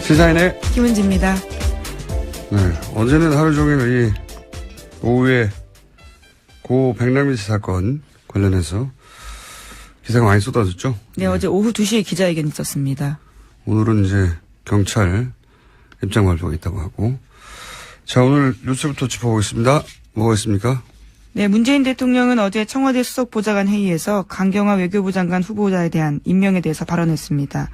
시사인의 김은지입니다. 네, 어제는 하루 종일 이 오후에 고 백남기 씨 사건 관련해서 기사가 많이 쏟아졌죠? 네, 어제 오후 2시에 기자회견 있었습니다. 오늘은 이제 경찰 입장 발표가 있다고 하고. 자, 오늘 뉴스부터 짚어보겠습니다. 뭐가 있습니까? 네, 문재인 대통령은 어제 청와대 수석보좌관 회의에서 강경화 외교부 장관 후보자에 대한 임명에 대해서 발언했습니다.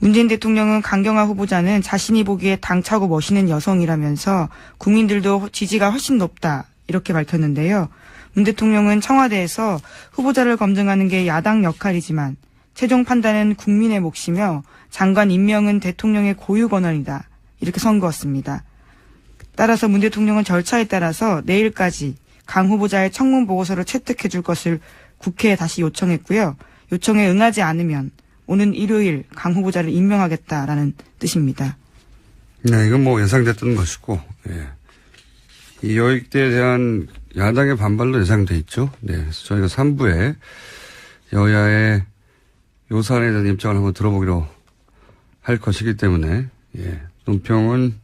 문재인 대통령은 강경화 후보자는 자신이 보기에 당차고 멋있는 여성이라면서 국민들도 지지가 훨씬 높다 이렇게 밝혔는데요. 문 대통령은 청와대에서 후보자를 검증하는 게 야당 역할이지만 최종 판단은 국민의 몫이며 장관 임명은 대통령의 고유 권한이다 이렇게 선거했습니다. 따라서 문 대통령은 절차에 따라서 내일까지 강 후보자의 청문 보고서를 채택해 줄 것을 국회에 다시 요청했고요. 요청에 응하지 않으면 오는 일요일 강 후보자를 임명하겠다라는 뜻입니다. 네, 이건 뭐 예상됐던 것이고, 예. 이 여익대에 대한 야당의 반발도 예상돼 있죠. 네. 그래서 저희가 3부에 여야의 요 사안에 대한 입장을 한번 들어보기로 할 것이기 때문에, 예. 논평은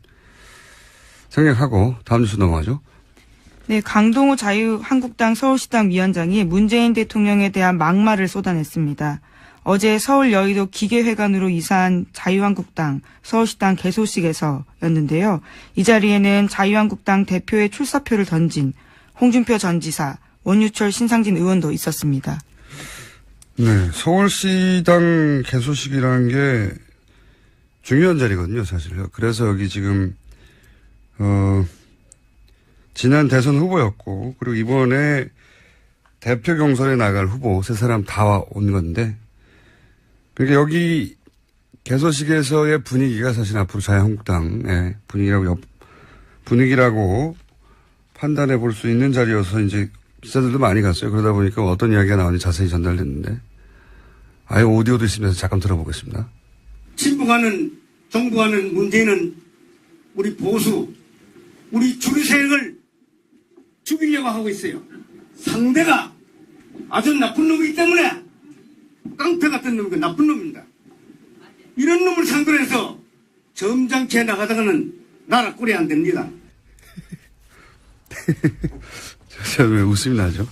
생략하고 다음 뉴스 넘어가죠. 네, 강동호 자유한국당 서울시당 위원장이 문재인 대통령에 대한 막말을 쏟아냈습니다. 어제 서울 여의도 기계회관으로 이사한 자유한국당 서울시당 개소식에서였는데요. 이 자리에는 자유한국당 대표의 출사표를 던진 홍준표 전 지사, 원유철 신상진 의원도 있었습니다. 네, 서울시당 개소식이라는 게 중요한 자리거든요, 사실. 그래서 여기 지금 지난 대선 후보였고, 그리고 이번에 대표 경선에 나갈 후보 세 사람 다 온 건데, 그러니까 여기 개소식에서의 분위기가 사실 앞으로 자유한국당의 분위기라고 판단해 볼 수 있는 자리여서 이제 기자들도 많이 갔어요. 그러다 보니까 어떤 이야기가 나오는지 자세히 전달됐는데, 아예 오디오도 있으면서 잠깐 들어보겠습니다. 친북하는 정부하는 문제는 우리 보수, 우리 주류 세력을 죽이려고 하고 있어요. 상대가 아주 나쁜 놈이기 때문에 깡패 같은 놈이고 나쁜 놈입니다. 이런 놈을 상대로 해서 점잖게 나가다가는 나라 꼴이 안 됩니다. 제가 왜 웃음이 나죠?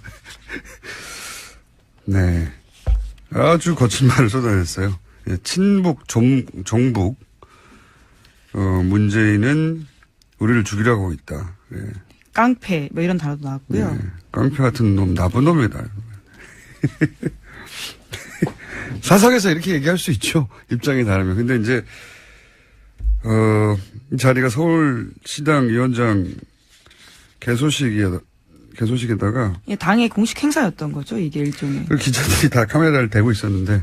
네. 아주 거친 말을 쏟아냈어요. 친북, 종북, 문재인은 우리를 죽이려고 하고 있다. 네. 깡패, 뭐 이런 단어도 나왔고요. 네. 깡패 같은 놈, 나쁜 놈이다. 사석에서 이렇게 얘기할 수 있죠. 입장이 다르면. 근데 이제, 이 자리가 서울시당 위원장 개소식에다가. 예, 당의 공식 행사였던 거죠, 이게 일종의. 기자들이 다 카메라를 대고 있었는데,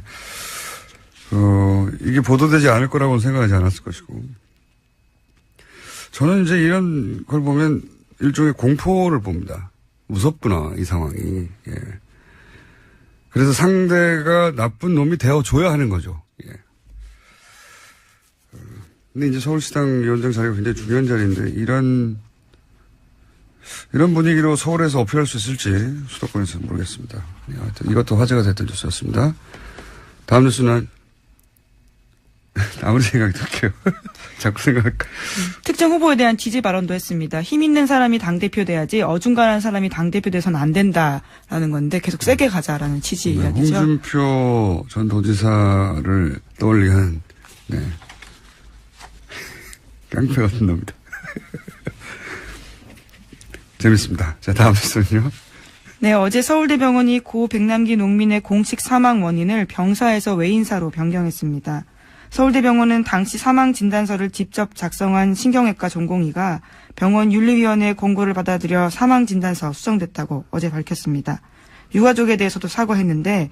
이게 보도되지 않을 거라고는 생각하지 않았을 것이고. 저는 이제 이런 걸 보면 일종의 공포를 봅니다. 무섭구나, 이 상황이. 예. 그래서 상대가 나쁜 놈이 되어줘야 하는 거죠. 예. 근데 이제 서울시당 위원장 자리가 굉장히 중요한 자리인데, 이런 분위기로 서울에서 어필할 수 있을지 수도권에서는 모르겠습니다. 예, 하여튼 이것도 화제가 됐던 뉴스였습니다. 다음 뉴스는 아무리 생각이 들게요. 자꾸 생각할까. 특정 후보에 대한 지지 발언도 했습니다. 힘 있는 사람이 당대표 돼야지 어중간한 사람이 당대표 돼서는 안 된다라는 건데 계속 세게 가자라는 취지 이야기죠. 홍준표 전 도지사를 떠올리게 한 깡패 같은 놈이다. 재밌습니다. 자, 다음 뉴스는요. 네, 어제 서울대병원이 고 백남기 농민의 공식 사망 원인을 병사에서 외인사로 변경했습니다. 서울대병원은 당시 사망 진단서를 직접 작성한 신경외과 전공의가 병원 윤리위원회의 공고를 받아들여 사망 진단서 수정됐다고 어제 밝혔습니다. 유가족에 대해서도 사과했는데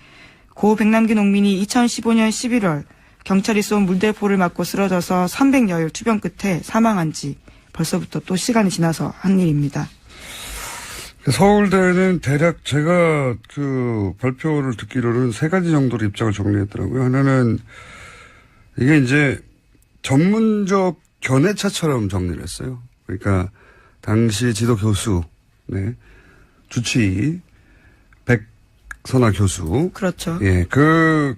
고 백남기 농민이 2015년 11월 경찰이 쏜 물대포를 맞고 쓰러져서 300여일 투병 끝에 사망한 지 벌써부터 또 시간이 지나서 한 일입니다. 서울대는 대략 제가 그 발표를 듣기로는 3가지 정도로 입장을 정리했더라고요. 하나는 이게 이제 전문적 견해차처럼 정리를 했어요. 그러니까 당시 지도 교수, 주치의 백선아 교수. 그렇죠. 예, 그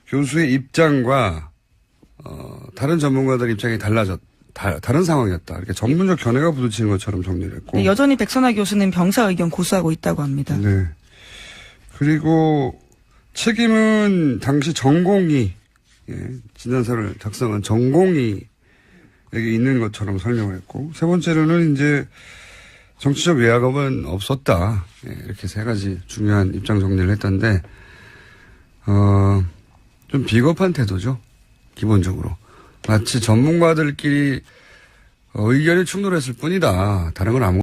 교수의 입장과 다른 전문가들 입장이 다른 상황이었다. 이렇게 전문적 견해가 부딪히는 것처럼 정리를 했고. 네, 여전히 백선아 교수는 병사 의견 고수하고 있다고 합니다. 네. 그리고 책임은 당시 전공의, 진단서를 작성한 전공의에게 있는 것처럼 설명을 했고, 세 번째로는 이제 정치적 외압은 없었다. 이렇게 3가지 중요한 입장 정리를 했던데, 좀 비겁한 태도죠. 기본적으로. 마치 전문가들끼리 의견이 충돌했을 뿐이다. 다른 건 아무